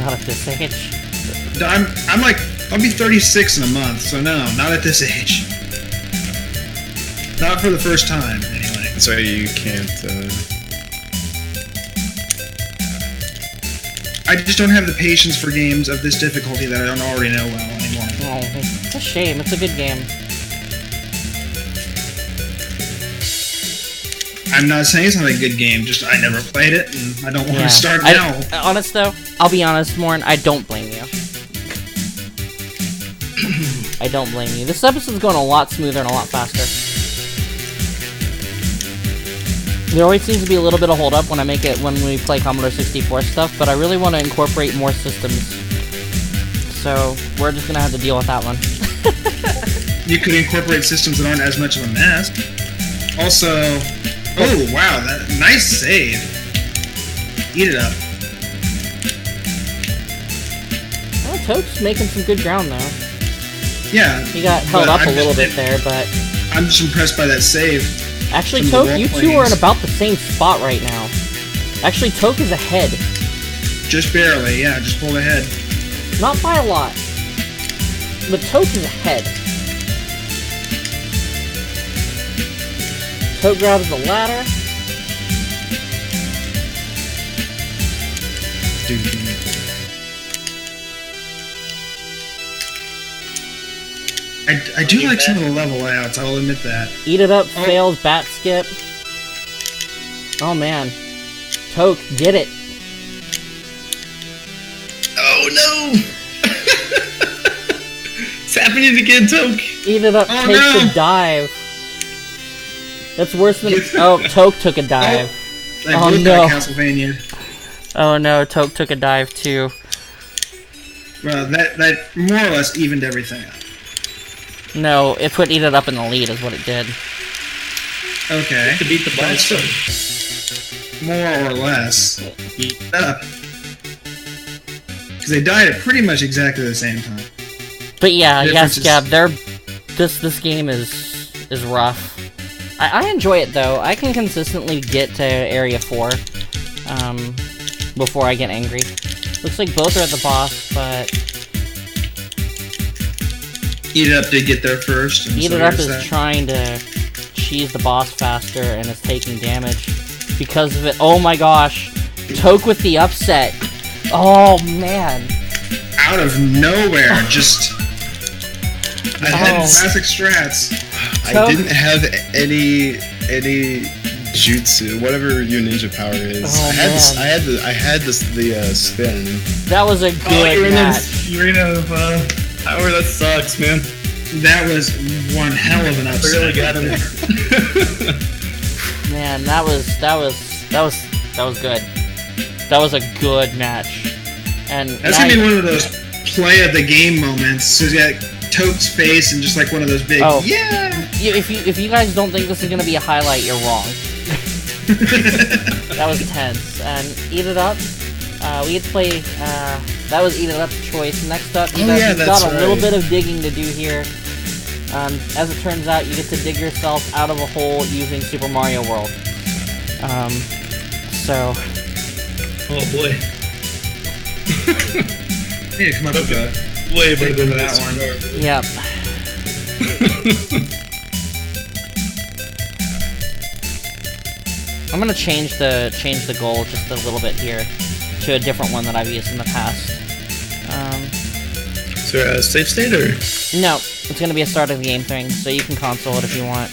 B: Not at this age.
A: I'm like, I'll be 36 in a month, so no, not at this age. Not for the first time, anyway.
E: That's why you can't,
A: I just don't have the patience for games of this difficulty that I don't already know well anymore.
B: Oh, it's a shame. It's a good game.
A: I'm not saying it's not a good game, just I never played it, and I don't want to start now.
B: Honest though, I'll be honest, Morn, I don't blame you. I don't blame you. This episode's going a lot smoother and a lot faster. There always seems to be a little bit of hold up when we play Commodore 64 stuff, but I really want to incorporate more systems. So we're just gonna have to deal with that one.
A: You could incorporate systems that aren't as much of a mess. Also, oh wow, that nice save. Eat it up.
B: Oh, Toad's making some good ground though.
A: Yeah.
B: He got held up a little bit there, but
A: I'm just impressed by that save.
B: actually, Toke, you two are in about the same spot right now. Actually, Toke is ahead.
A: Just barely, yeah, just pulled ahead.
B: Not by a lot. But Toke is ahead. Toke grabs the ladder.
A: I do like some of the level layouts, I will admit that.
B: Eat it up, fails, bat skip. Oh man. Toke, get it.
D: Oh no! It's happening again, Toke!
B: Eat it up, takes a dive. That's worse than... Oh, Toke took a dive.
A: Oh no. Castlevania.
B: Oh no, Toke took a dive too.
A: Well, that more or less evened everything out.
B: No, it put Eat It Up in the lead is what it did.
A: Okay.
D: To beat the boss.
A: More or less. Eat it up. Because they died at pretty much exactly the same time.
B: But yeah, yes, Gab, this game is rough. I enjoy it though. I can consistently get to Area 4 before I get angry. Looks like both are at the boss, but
A: Eat It Up did get there first.
B: Eat It Up is trying to cheese the boss faster and is taking damage because of it. Oh my gosh. Toke with the upset. Oh man.
A: Out of nowhere, just... I had classic strats.
E: I didn't have any jutsu, whatever your ninja power is.
B: Oh,
E: I had the spin.
B: That was a good match.
D: You're in a power that sucks, man.
A: That was one hell of an upset.
D: Really got in there.
B: Man, that was good. That was a good match. And
A: that's gonna be one of those play of the game moments. So yeah, Toad's face and just like one of those big
B: Oh.
A: yeah.
B: If you guys don't think this is gonna be a highlight, you're wrong. That was tense. And Eat It Up. We get to play. That was Eat It Up's choice. Next up, you guys have got a little bit of digging to do here. As it turns out, you get to dig yourself out of a hole using Super Mario World. So.
D: Oh boy.
A: Yeah, come up with that.
D: Way better than
A: that one.
B: Yep. I'm gonna change the goal just a little bit here to a different one that I've used in the past.
D: Is there a save state or?
B: No, it's gonna be a start of the game thing, so you can console it if you want.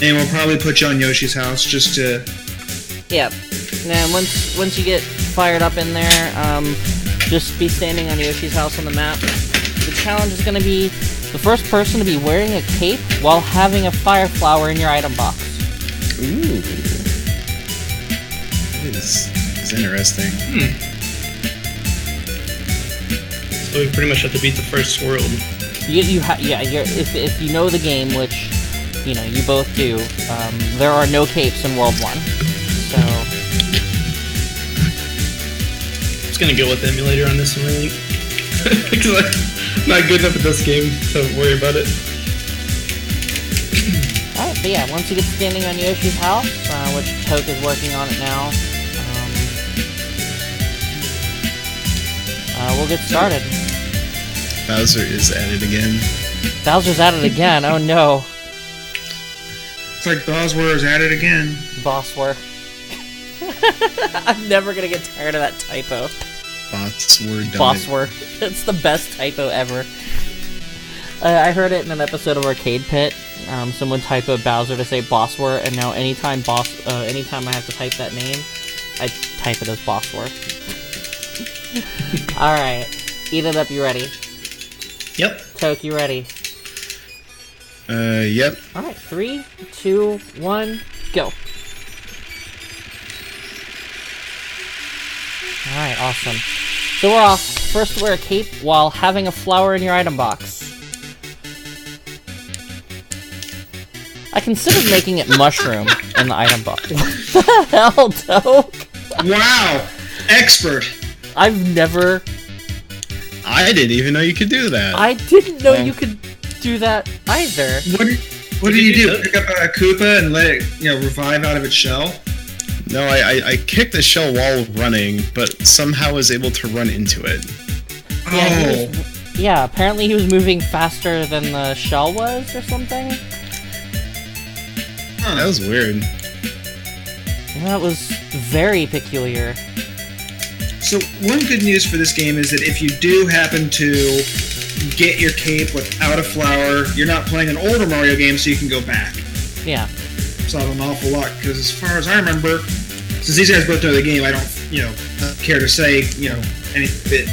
A: And we'll probably put you on Yoshi's house just to.
B: Yeah. And once you get fired up in there, just be standing on Yoshi's house on the map. The challenge is gonna be the first person to be wearing a cape while having a fire flower in your item box.
E: Ooh. It's interesting.
D: So we pretty much have to beat the first world.
B: If you know the game, which you know you both do, there are no capes in World 1. So
D: I'm just gonna go with the emulator on this one, I think. Because I'm not good enough at this game to worry about it.
B: alright, but yeah, once you get standing on Yoshi's house, which Toke is working on it now, we'll get started.
E: Bowser is at it again.
B: Bowser's at it again, oh no.
A: It's like Bowser is at it again.
B: Bosswer. I'm never gonna get tired of that typo.
E: Bosswer.
B: It's the best typo ever. I heard it in an episode of Arcade Pit. Someone typoed Bowser to say Bosswer, and now anytime I have to type that name, I type it as Bosswer. Alright. Eat It Up, you ready?
D: Yep.
B: Toke, you ready?
E: Yep.
B: Alright, 3, 2, 1, go. Alright, awesome. So we're off. First, wear a cape while having a flower in your item box. I considered making it mushroom in the item box. What the hell, Toke?
A: Wow! Expert!
B: I've never...
E: I didn't even know you could do that.
B: I didn't know you could do that either.
A: What did you do? Pick up a Koopa and let it, revive out of its shell?
E: No, I kicked the shell while running, but somehow was able to run into it.
B: Yeah, apparently he was moving faster than the shell was, or something.
A: Huh.
E: That was weird.
B: That was very peculiar.
A: So, one good news for this game is that if you do happen to get your cape without a flower, you're not playing an older Mario game, so you can go back.
B: Yeah.
A: It's not an awful lot, because as far as I remember, since these guys both know the game, I don't, care to say, any bit.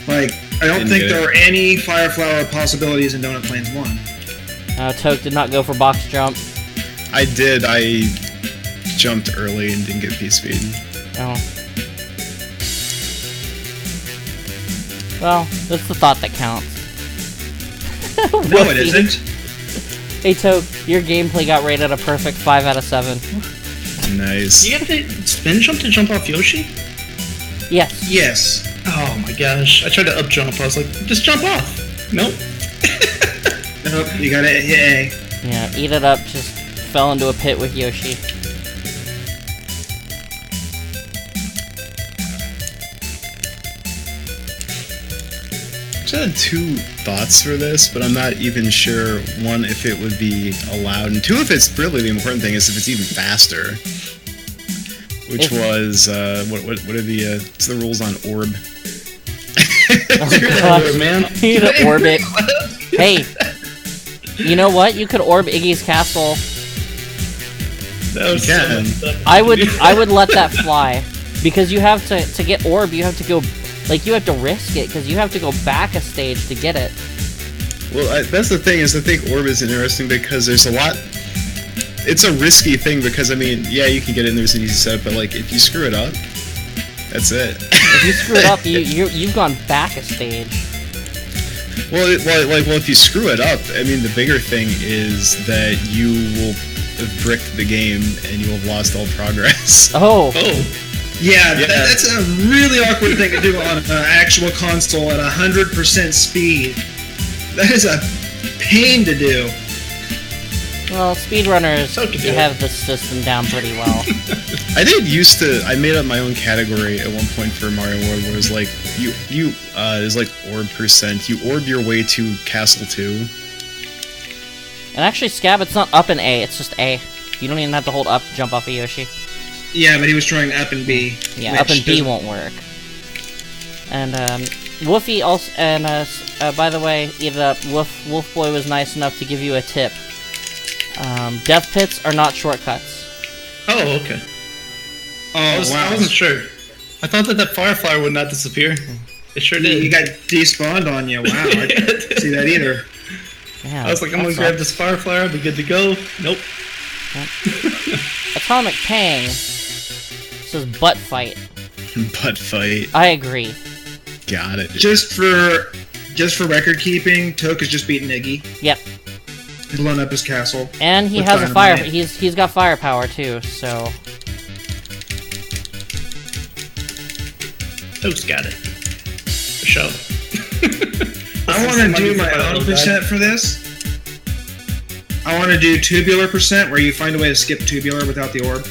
A: Like, I don't think there are any fire flower possibilities in Donut Plains 1.
B: Toke did not go for box jump.
E: I did. I jumped early and didn't get P-Speed.
B: Oh. Well, that's the thought that counts.
A: No, it isn't.
B: Hey, Toke, your gameplay got rated a perfect 5 out of 7.
E: Nice.
D: Do you have to spin jump to jump off Yoshi?
B: Yes.
A: Yes.
D: Oh my gosh. I tried to up jump. I was like, just jump off. Nope.
A: Nope, you gotta hit A.
B: Yeah, Eat It Up just fell into a pit with Yoshi.
E: I had two thoughts for this, but I'm not even sure, one, if it would be allowed, and two, if it's really the important thing is if it's even faster. Which was, what are the, what's the rules on orb?
B: Oh, man. You could orb it. Hey, you know what? You could orb Iggy's castle.
D: That was
B: I would let that fly. Because you have to get orb, you have to go... Like, you have to risk it, because you have to go back a stage to get it.
E: Well, that's the thing, is I think orb is interesting because there's a lot... It's a risky thing because, I mean, yeah, you can get it and there's an easy setup, but, like, if you screw it up, that's it.
B: If you screw it up, you've gone back a stage.
E: Well, if you screw it up, I mean, the bigger thing is that you will have bricked the game and you will have lost all progress.
B: Oh.
A: Yeah, that's a really awkward thing to do on an actual console at 100% speed. That is a pain to do.
B: Well, speedrunners
D: do
B: have the system down pretty well.
E: I made up my own category at one point for Mario World where it was like, it's like orb percent. You orb your way to Castle 2.
B: And actually, Scab, it's not up and A, it's just A. You don't even have to hold up to jump off a Yoshi.
A: Yeah, but he was trying up and B.
B: Yeah, up and B won't work. And, Woofy also, and, by the way, Wolf Boy was nice enough to give you a tip. Death pits are not shortcuts.
D: Oh, okay.
A: Oh, wow.
D: I wasn't sure. I thought that Firefly would not disappear. It sure did.
A: You got despawned on you. Wow, I didn't see that either.
B: Yeah,
D: I was like, I'm gonna grab this Firefly, I'll be good to go. Nope.
B: Atomic Pang says butt fight.
E: Butt fight.
B: I agree.
E: Got it.
A: Just for record keeping, Toke has just beaten Iggy.
B: Yep.
A: Blown up his castle.
B: And he
A: with
B: has a fire.
A: dynamite.
B: He's got firepower too. So
D: Toast got it. For sure.
A: I want to do my auto percent for this. I want to do tubular percent, where you find a way to skip tubular without the orb.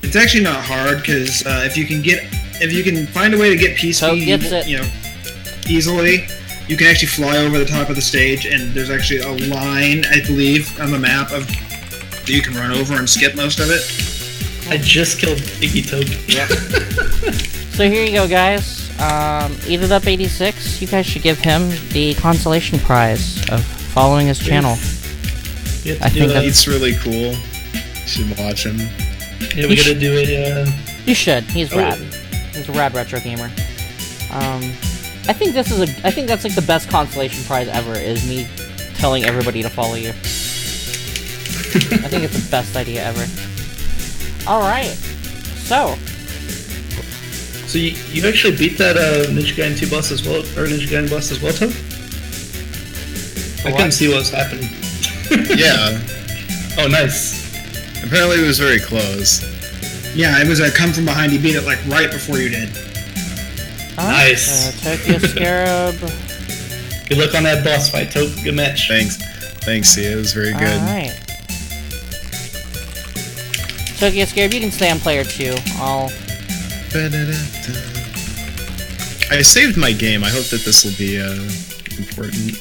A: It's actually not hard because if you can find a way to get peace
B: Toad
A: speed,
B: gets it.
A: Easily, you can actually fly over the top of the stage, and there's actually a line, I believe, on the map that you can run over and skip most of it.
D: I just killed Iggy Toad.
B: Yep. So here you go, guys. Eat It Up 86. You guys should give him the consolation prize of following his channel. I think
E: It's really cool. You should watch him.
D: Yeah, we gotta do a.
B: You should. He's rad. He's a rad retro gamer. I think that's like the best consolation prize ever. Is me telling everybody to follow you. I think it's the best idea ever. All right. So
D: you actually beat that Ninja Gaiden 2 boss as well, or Ninja Gaiden boss as well, Toad? I couldn't see what was happening.
E: Yeah.
D: Oh, nice.
E: Apparently it was very close.
A: Yeah, it was a come from behind. He beat it like right before you did.
D: Nice.
B: Tokyo Scarab.
D: Good luck on that boss fight, Toad. Good match.
E: Thanks, yeah, it was very good.
B: Alright. Tokyo Scarab, you can stay on player 2.
E: I saved my game. I hope that this will be important.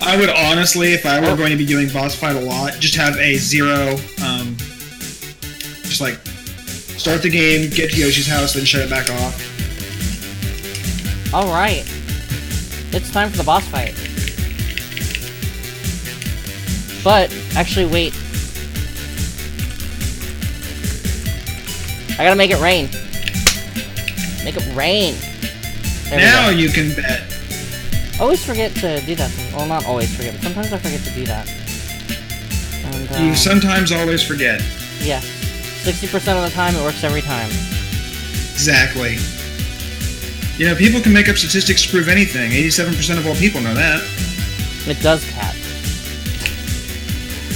A: I would honestly, if I were going to be doing boss fight a lot, just have a 0, just like start the game, get to Yoshi's house, then shut it back off.
B: Alright. It's time for the boss fight. But, actually, wait. I gotta make it rain. Make it rain. There
A: Now you can bet.
B: Always forget to do that. Well, not always forget, but sometimes I forget to do that. And,
A: You sometimes always forget.
B: yeah. 60% of the time, it works every time.
A: Exactly. You know, people can make up statistics to prove anything. 87% of all people know that.
B: It does, Cat.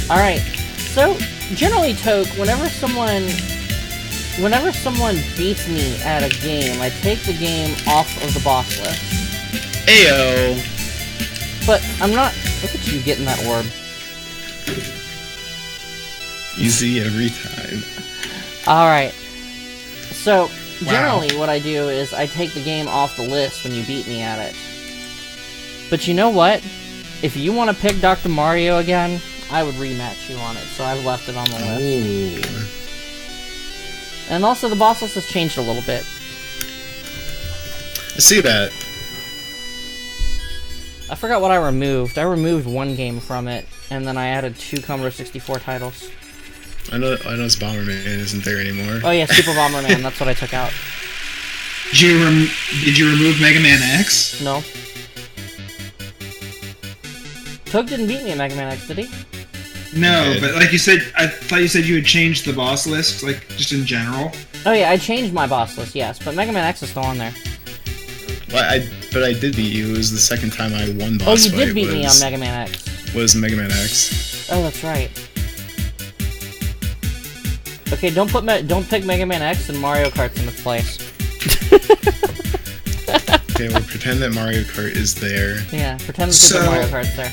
B: Alright. So, generally, Toke, whenever someone beats me at a game, I take the game off of the boss list.
E: Ayo.
B: But I'm not... Look at you getting that orb.
E: Easy every time.
B: Alright. So, generally what I do is I take the game off the list when you beat me at it. But you know what? If you want to pick Dr. Mario again, I would rematch you on it, so I've left it on the list.
E: Ooh.
B: And also, the boss list has changed a little bit.
E: I see that.
B: I forgot what I removed. I removed one game from it, and then I added 2 Commodore 64 titles.
E: I know Bomberman isn't there anymore.
B: Oh yeah, Super Bomberman, that's what I took out.
A: Did you remove Mega Man X?
B: No. Toad didn't beat me at Mega Man X, did he?
A: No,
E: Okay.
A: but like you said, I thought you said you had changed the boss list, like just in general.
B: Oh yeah, I changed my boss list, yes, but Mega Man X is still on there.
E: Well, but I did beat you. It was the second time I won
B: Oh,
E: boss
B: you
E: fight
B: did beat me on
E: was-
B: Mega Man X.
E: Was Mega Man X.
B: Oh, that's right. Okay, don't pick Mega Man X and Mario Kart's in its place.
E: Okay, we'll pretend that Mario Kart is there.
B: Yeah, pretend Super
A: So-
B: Mario Kart's there.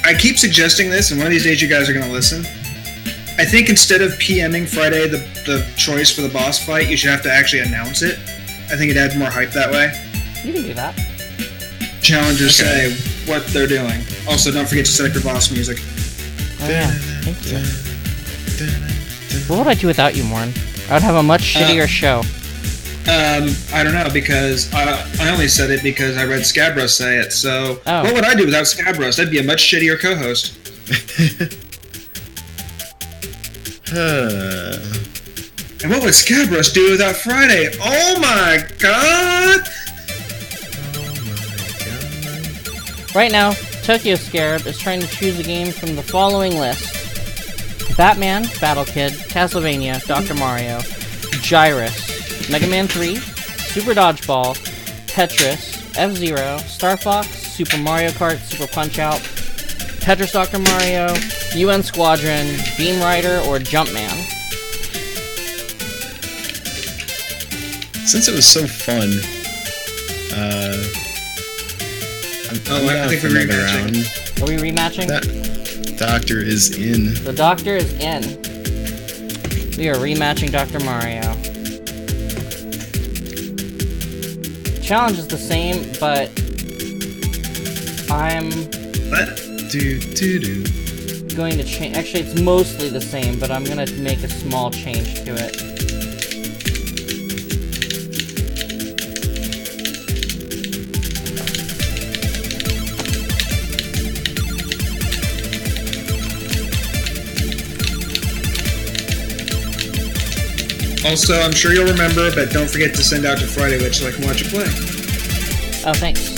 A: I keep suggesting this, and one of these days you guys are going to listen. I think instead of PMing Friday the choice for the boss fight, you should have to actually announce it. I think it adds more hype that way.
B: You can do that.
A: Challengers
E: Okay.
A: say what they're doing. Also, don't forget to select your boss music.
B: Oh yeah, thank you. What would I do without you, Morn? I would have a much shittier show.
A: I don't know, because I only said it because I read Scabros say it, so
B: Oh.
A: what would I do without Scabros? I'd be a much shittier co-host. And what would Scabros do without Friday? Oh my god!
B: Right now, Tokyo Scarab is trying to choose a game from the following list: Batman, Battle Kid, Castlevania, Dr. Mario, Gyrus, Mega Man 3, Super Dodgeball, Tetris, F-Zero, Star Fox, Super Mario Kart, Super Punch-Out, Tetris Dr. Mario, UN Squadron, Beam Rider, or Jumpman.
E: Since it was so fun, I'm
A: I think
E: for
A: we're
E: another
A: rematching.
E: round.
B: Are we rematching?
E: That doctor is in.
B: The Doctor is in. We are rematching Dr. Mario. Challenge is the same, but I'm
A: What?
B: going to change. Actually, it's mostly the same, but I'm going to make a small change to it.
A: Also, I'm sure you'll remember, but don't forget to send out to fridaywitch so I can watch you play.
B: Oh, thanks.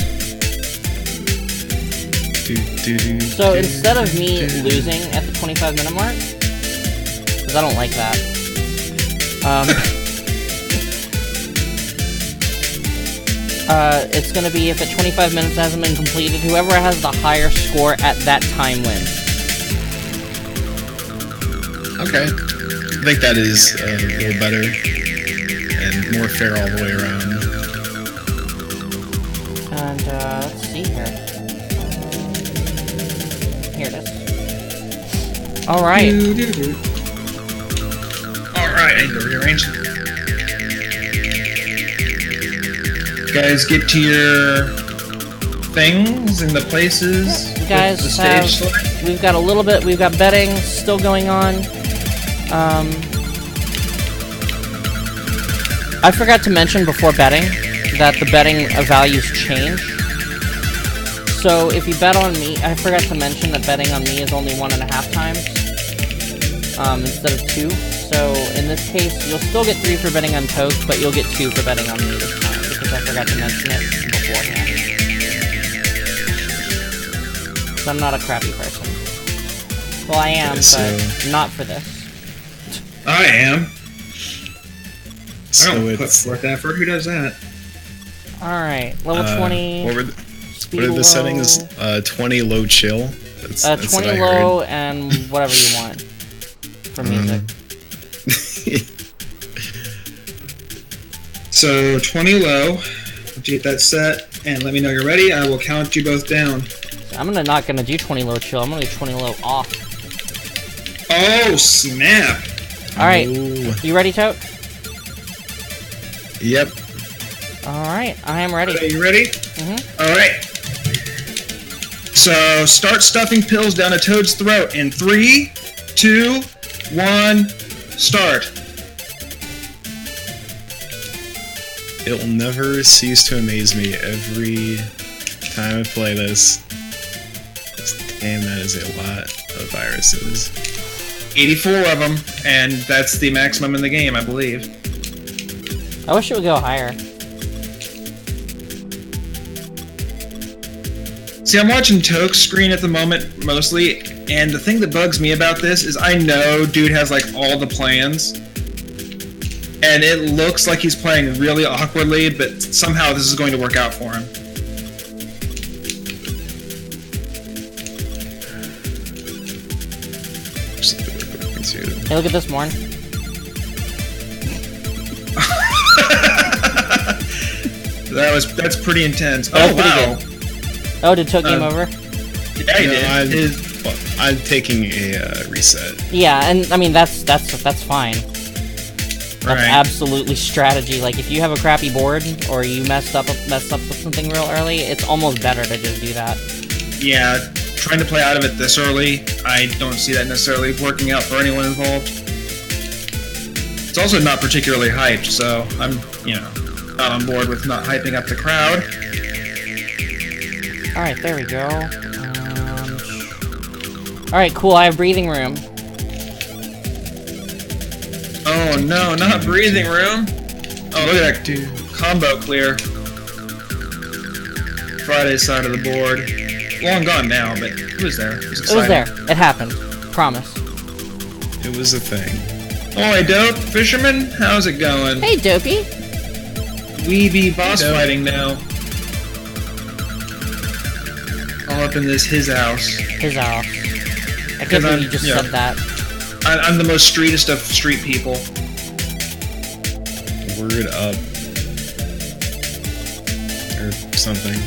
B: So instead of me losing at the 25-minute mark, because I don't like that, it's going to be if at 25 minutes hasn't been completed, whoever has the higher score at that time wins.
E: Okay. I think that is a little better and more fair all the way around.
B: And let's see here. Here it is. All right.
A: Alright, I need to rearrange. Guys, get to your things and the places.
B: You guys
A: with the
B: have.
A: stage select.
B: We've got a little bit. We've got betting still going on. I forgot to mention before betting that the betting values change. So if you bet on me, I forgot to mention that betting on me is only 1.5 times instead of 2. So in this case, you'll still get 3 for betting on Toast, but you'll get 2 for betting on me this time because I forgot to mention it beforehand. So I'm not a crappy person. Well, I am,
E: Okay, so-
B: but not for this.
A: I am. I
E: So
A: don't put
E: it's
A: forth effort. Who does that?
B: Alright, level 20.
E: What were
B: speed
E: what are
B: low,
E: the settings? 20 low chill. That's
B: 20
E: what I
B: low and whatever you want for music.
A: So 20 low. Get that set, and let me know you're ready. I will count you both down.
B: I'm not gonna do 20 low chill. I'm gonna do 20 low off.
A: Oh snap!
B: All right,
E: Ooh.
B: you ready, Tote?
E: Yep.
B: All right, I am
A: Are
B: ready.
A: you ready?
B: Mhm.
A: All right. So start stuffing pills down a toad's throat in 3, 2, 1, start.
E: It'll never cease to amaze me every time I play this. Damn, that is a lot of viruses.
A: 84 of them, and that's the maximum in the game, I believe.
B: I wish it would go higher.
A: See, I'm watching Toke's screen at the moment, mostly, And the thing that bugs me about this is I know dude has like all the plans, and it looks like he's playing really awkwardly, but somehow this is going to work out for him.
B: Hey, look at this, Morn.
A: That's pretty intense.
B: That
A: Oh
B: was pretty
A: wow!
B: good. Oh, did Took game over?
A: Yeah, he did.
E: I'm taking a reset.
B: Yeah, and I mean that's fine. That's
A: Right.
B: absolutely strategy. Like if you have a crappy board or you messed up with something real early, it's almost better to just do that.
A: Yeah, trying to play out of it this early, I don't see that necessarily working out for anyone involved. It's also not particularly hyped, so I'm, not on board with not hyping up the crowd.
B: Alright, there we go. Alright, cool, I have breathing room.
A: Oh no, not breathing room. Oh, look at that dude. Combo clear. Friday's side of the board. Long gone now, but it was there. It was
B: It
A: exciting.
B: was there. It happened. Promise.
E: It was a thing.
A: Oi, Dope. Fisherman, how's it going?
B: Hey, Dopey.
A: We be boss
E: Dope.
A: fighting now. All up in his house.
B: His house. I can't believe you just
A: yeah.
B: said that.
A: I'm the most streetest of street people.
E: Word up. Or something.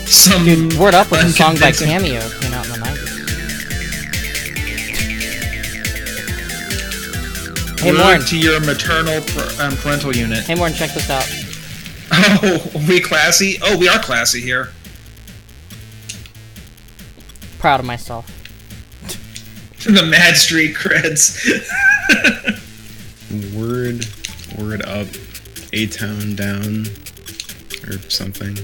A: Some
B: Word Up was a song by
A: unconvincing-
B: Cameo. It came out in the 90s. Hey,
A: Word
B: Morn.
A: to your maternal parental unit.
B: Hey, Morn, check this out.
A: Oh, we classy? Oh, we are classy here.
B: Proud of myself.
A: The Mad Street creds.
E: Word up. A-town down. Or something.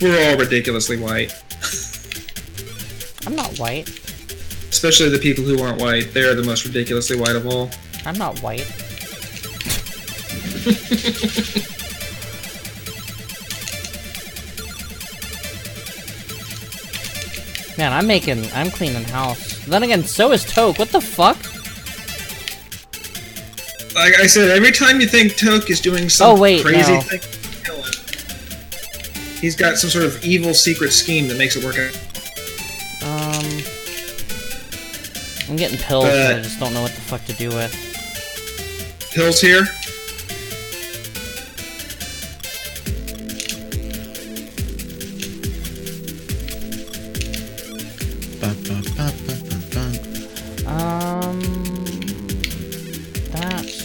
A: We're all ridiculously white.
B: I'm not white.
A: Especially the people who aren't white. They're the most ridiculously white of all.
B: I'm not white. Man, I'm cleaning house. Then again, so is Toke. What the fuck?
A: Like I said, every time you think Toke is doing some crazy
B: no.
A: thing, kill him. He's got some sort of evil secret scheme that makes it work out.
B: I'm getting pills, but I
A: But-
B: just don't know what the fuck to do with.
A: Pills here.
E: Ba, ba, ba, ba, ba, ba.
B: That's...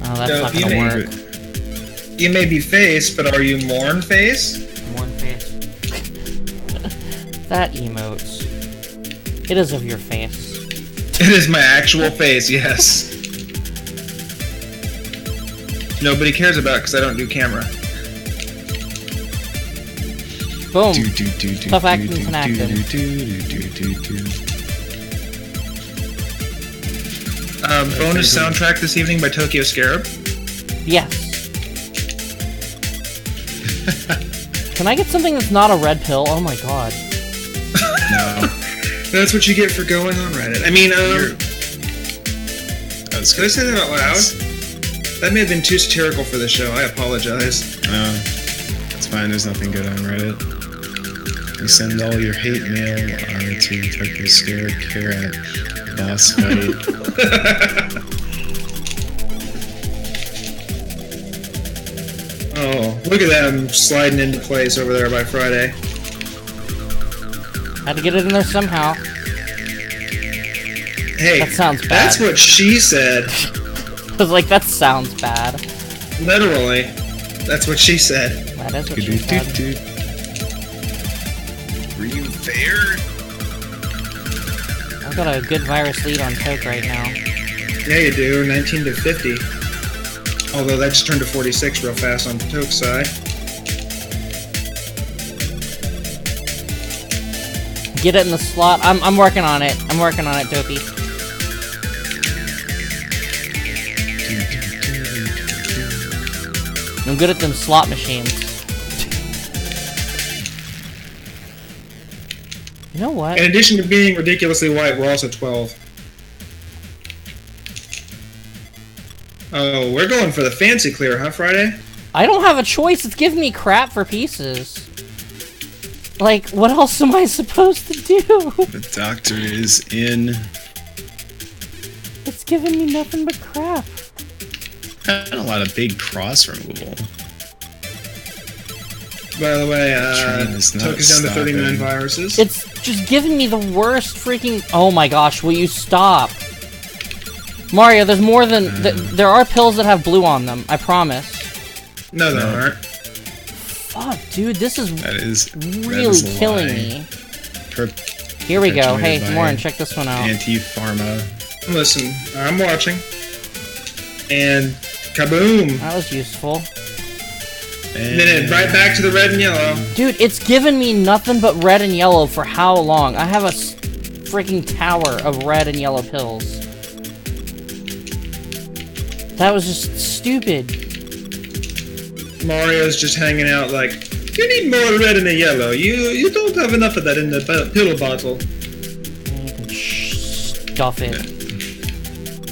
B: Oh, that's
A: So
B: not
A: if you
B: gonna
A: make
B: work.
A: You may be face, but are you Morn face?
B: Morn face. That emotes. It is of your face.
A: It is my actual face, yes. Nobody cares about it because I don't do camera.
B: Boom.
E: Do, do, do, do,
B: Tough
E: do,
B: acting
E: do,
B: and acting.
E: do, do, do, do, do, do.
A: Bonus soundtrack this evening by Tokyo Scarab.
B: Yes. Can I get something that's not a red pill? Oh my god.
E: No.
A: That's what you get for going on Reddit. I mean,
E: That's
A: did I say that out loud? That may have been too satirical for the show. I apologize.
E: It's fine, there's nothing good on Reddit. You send all your hate mail to Tokyo Scared Care at Boss Fight.
A: Oh, look at them sliding into place over there by Friday.
B: Had to get it in there somehow.
A: Hey,
B: That sounds bad.
A: That's what she said.
B: I was like, that sounds bad.
A: Literally. That's what she said.
B: That is what she said.
E: Were you there?
B: I've got a good virus lead on Toke right now.
A: Yeah, you do. 19 to 50. Although that just turned to 46 real fast on Toke's side.
B: Get it in the slot. I'm working on it. I'm working on it, Dopey. I'm good at them slot machines. You know what?
A: In addition to being ridiculously white, we're also 12. Oh, we're going for the fancy clear, huh, Friday?
B: I don't have a choice. It's giving me crap for pieces. Like, what else am I supposed to do?
E: The doctor is in.
B: It's giving me nothing but crap.
E: Not a lot of big cross removal.
A: By the way,
E: Train is not
A: took us down to 39
E: stopping.
A: viruses.
B: It's just giving me the worst freaking... Oh my gosh, will you stop? Mario, there's more than... there are pills that have blue on them, I promise.
A: No, there
E: No.
A: aren't.
B: Fuck, dude, this is
E: That is
B: really
E: a
B: killing
E: lie.
B: me.
E: Per-
B: Here we go.
E: perpetuated
B: Hey,
E: by
B: Morin, check this one out.
E: Anti-pharma.
A: Listen, I'm watching. And kaboom!
B: That was useful.
A: Then right back to the red and yellow.
B: Dude, it's given me nothing but red and yellow for how long? I have a freaking tower of red and yellow pills. That was just stupid.
A: Mario's just hanging out like, you need more red and a yellow. You don't have enough of that in the pill bottle.
B: You can stuff it.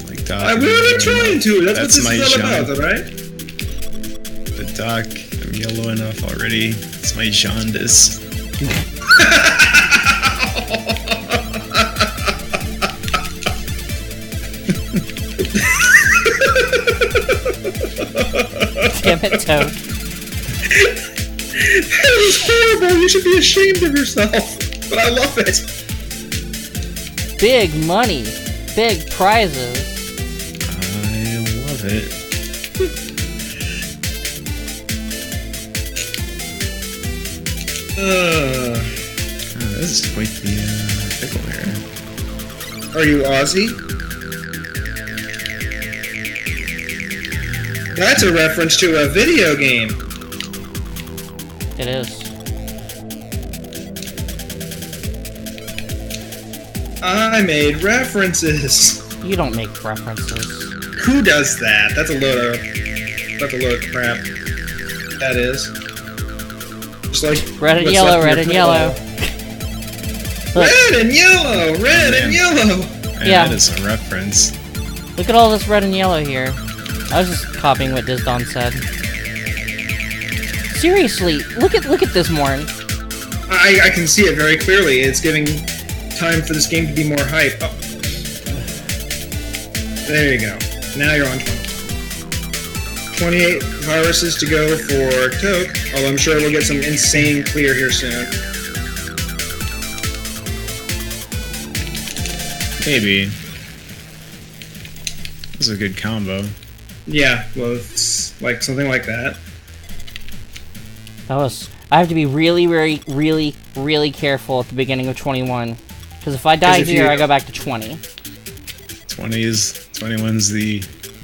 E: Like doc.
A: I'm really trying to. That's what
E: my
A: this is all
E: genre.
A: about, alright?
E: The doc. I'm yellow enough already. It's my jaundice.
B: Damn it, Toad.
A: That is horrible. You should be ashamed of yourself. But I love it.
B: Big money. Big prizes.
E: I love it. Oh, this is quite the pickle here.
A: Are you Aussie? That's a reference to a video game.
B: It is.
A: I made references.
B: You don't make references.
A: Who does that? That's a load of crap. That is. Just like
B: Red and
A: what's
B: yellow,
A: left in
B: red
A: your
B: and
A: pillow.
B: yellow. Look,
A: Red and yellow, red and yellow.
E: Man,
B: Yeah.
E: that is a reference.
B: look at all this red and yellow here. I was just copying what Dizdon said. Seriously, look at this, Morin.
A: I can see it very clearly. It's giving time for this game to be more hype. Oh. There you go. Now you're on 20. 28 viruses to go for Toke, although I'm sure we'll get some insane clear here soon.
E: Maybe. This is a good combo.
A: Yeah, well, it's like something like that.
B: I have to be really, really, really, really careful at the beginning of 21. Because if I die
A: if
B: here,
A: you-
B: I go back to 20.
E: 21's the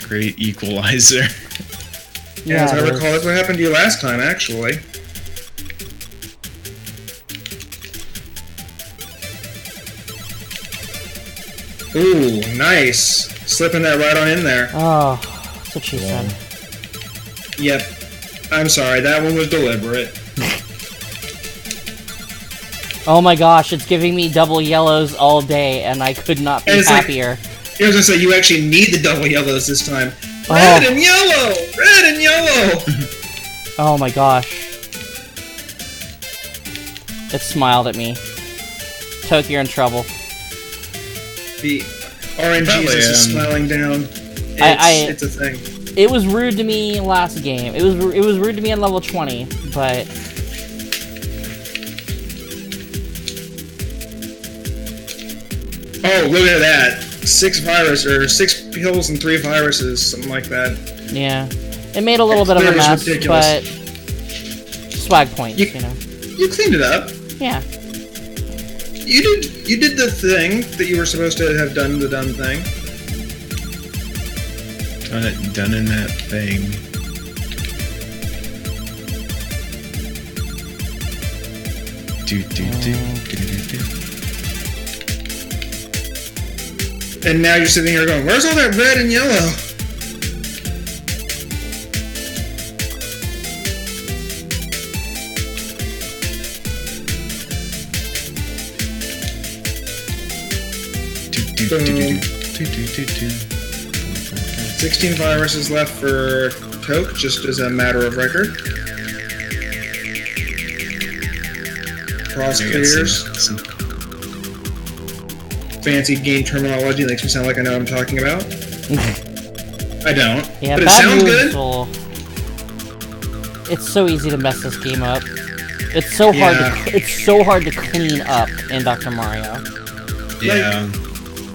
E: great equalizer.
A: Yeah, as I
B: it is.
A: recall, that's what happened to you last time, actually. Ooh, nice. Slipping that right on in there.
B: Oh, that's what she said.
A: Yep. I'm sorry, that one was deliberate.
B: Oh my gosh, it's giving me double yellows all day, and I could not be
A: And it's like-
B: happier.
A: I was gonna say, you actually need the double yellows this time.
B: Oh.
A: Red and yellow! Red and yellow!
B: Oh my gosh. It smiled at me. Toke, you're in trouble.
A: The RNG
E: Probably,
A: is smiling down. It's a thing.
B: It was rude to me last game. It was rude to me on level 20, but
A: Oh, look at that. 6 pills and 3 viruses, something like that.
B: yeah. It made a little bit of a
A: Clear is
B: mess,
A: ridiculous.
B: but swag points, you know.
A: You cleaned it up.
B: Yeah.
A: You did the thing that you were supposed to have done, the done thing.
E: Done in that thing.
A: And now you're sitting here going, where's all that red and yellow? 16 viruses left for Toke, just as a matter of record. Cross clears. Fancy game terminology makes me sound like I know what I'm talking about. I don't.
B: Yeah,
A: but it
B: bad
A: sounds
B: moves
A: good.
B: It's so easy to mess this game up. It's so hard. It's so hard to clean up in Dr. Mario.
E: Yeah.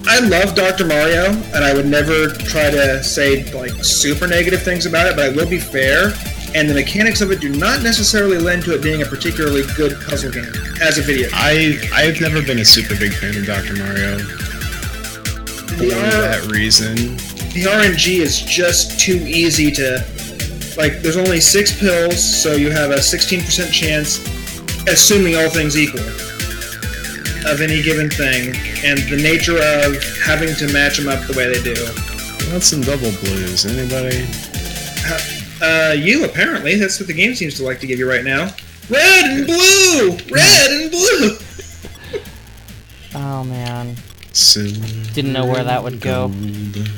A: I love Dr. Mario, and I would never try to say like super negative things about it, but I will be fair. And the mechanics of it do not necessarily lend to it being a particularly good puzzle game as a video game.
E: I've never been a super big fan of Dr. Mario. For that reason.
A: The RNG is just too easy to... Like, there's only 6 pills, so you have a 16% chance, assuming all things equal, of any given thing, and the nature of having to match them up the way they do.
E: What's some double blues? Anybody?
A: You, apparently. That's what the game seems to like to give you right now. Red and blue! Red and blue!
B: Oh, man.
E: Silver
B: Didn't know where that would go.
E: gold.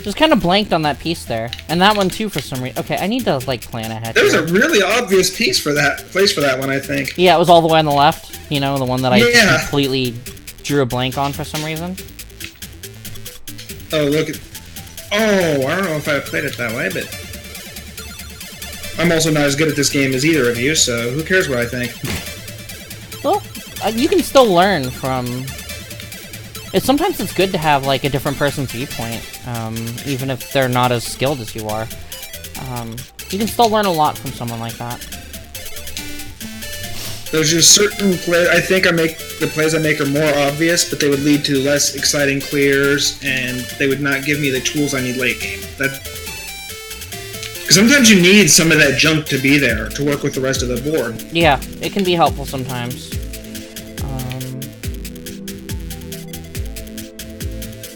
B: Just kind of blanked on that piece there. And that one, too, for some reason. Okay, I need to, like, plan ahead.
A: There was
B: here.
A: a really obvious place for that one, I think.
B: Yeah, it was all the way on the left. You know, the one that I
A: Yeah.
B: completely drew a blank on for some reason.
A: Oh, look at... Oh, I don't know if I played it that way, but... I'm also not as good at this game as either of you, so who cares what I think?
B: Well, you can still learn from... Sometimes it's good to have, like, a different person's viewpoint, even if they're not as skilled as you are. You can still learn a lot from someone like that.
A: There's just certain plays... I think the plays I make are more obvious, but they would lead to less exciting clears, and they would not give me the tools I need late game. Sometimes you need some of that junk to be there to work with the rest of the board.
B: Yeah, it can be helpful sometimes.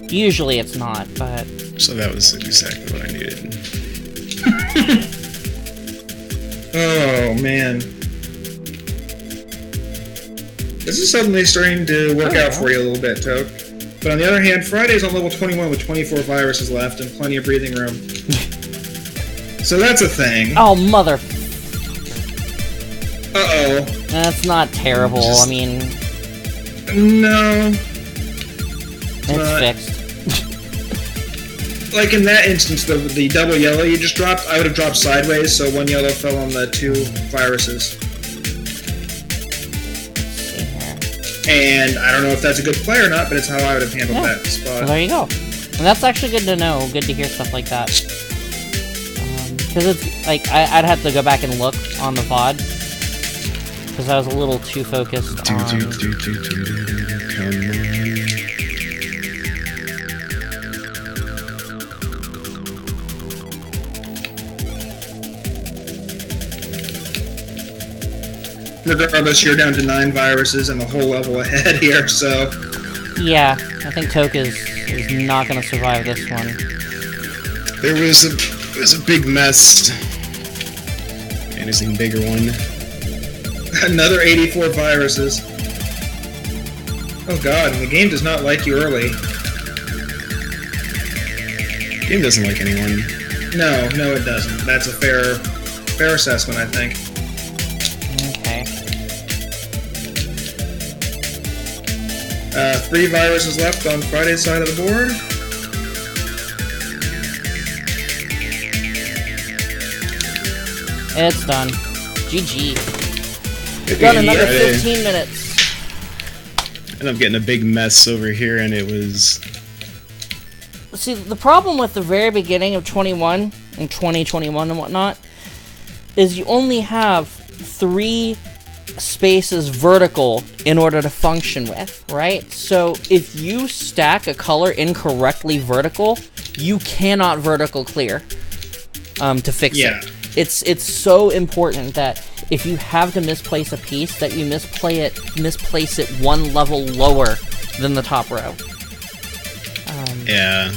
B: Usually it's not, but...
E: So that was exactly what I needed.
A: Oh, man. This is suddenly starting to work out for you a little bit, Toke. But on the other hand, Friday's on level 21 with 24 viruses left and plenty of breathing room. So that's a thing.
B: Oh, mother...
A: Uh-oh.
B: That's not terrible, I mean...
A: No.
B: It's fixed.
A: Like in that instance, the double yellow you just dropped, I would have dropped sideways, so one yellow fell on the 2 viruses.
B: Let's see here.
A: And I don't know if that's a good play or not, but it's how I would have handled that spot.
B: Well, there you go. And that's actually good to know, good to hear stuff like that. Because it's, like, I'd have to go back and look on the VOD. Because I was a little too focused on...
E: Come on.
A: Regardless, you're down to 9 viruses and a whole level ahead here, so...
B: Yeah, I think Toke is not going to survive this one.
E: There was a big mess. And it's a bigger one.
A: Another 84 viruses. Oh god, and the game does not like you early.
E: The game doesn't like anyone.
A: No, it doesn't. That's a fair assessment, I think.
B: Okay.
A: 3 viruses left on Friday's side of the board.
B: It's done. GG. Done another 15 minutes.
E: And I'm getting a big mess over here, and it was...
B: See, the problem with the very beginning of 21 and 2021 and whatnot is you only have 3 spaces vertical in order to function with, right? So if you stack a color incorrectly vertical, you cannot vertical clear to fix it. It's so important that if you have to misplace a piece, that you misplace it 1 level lower than the top row.
E: Yeah.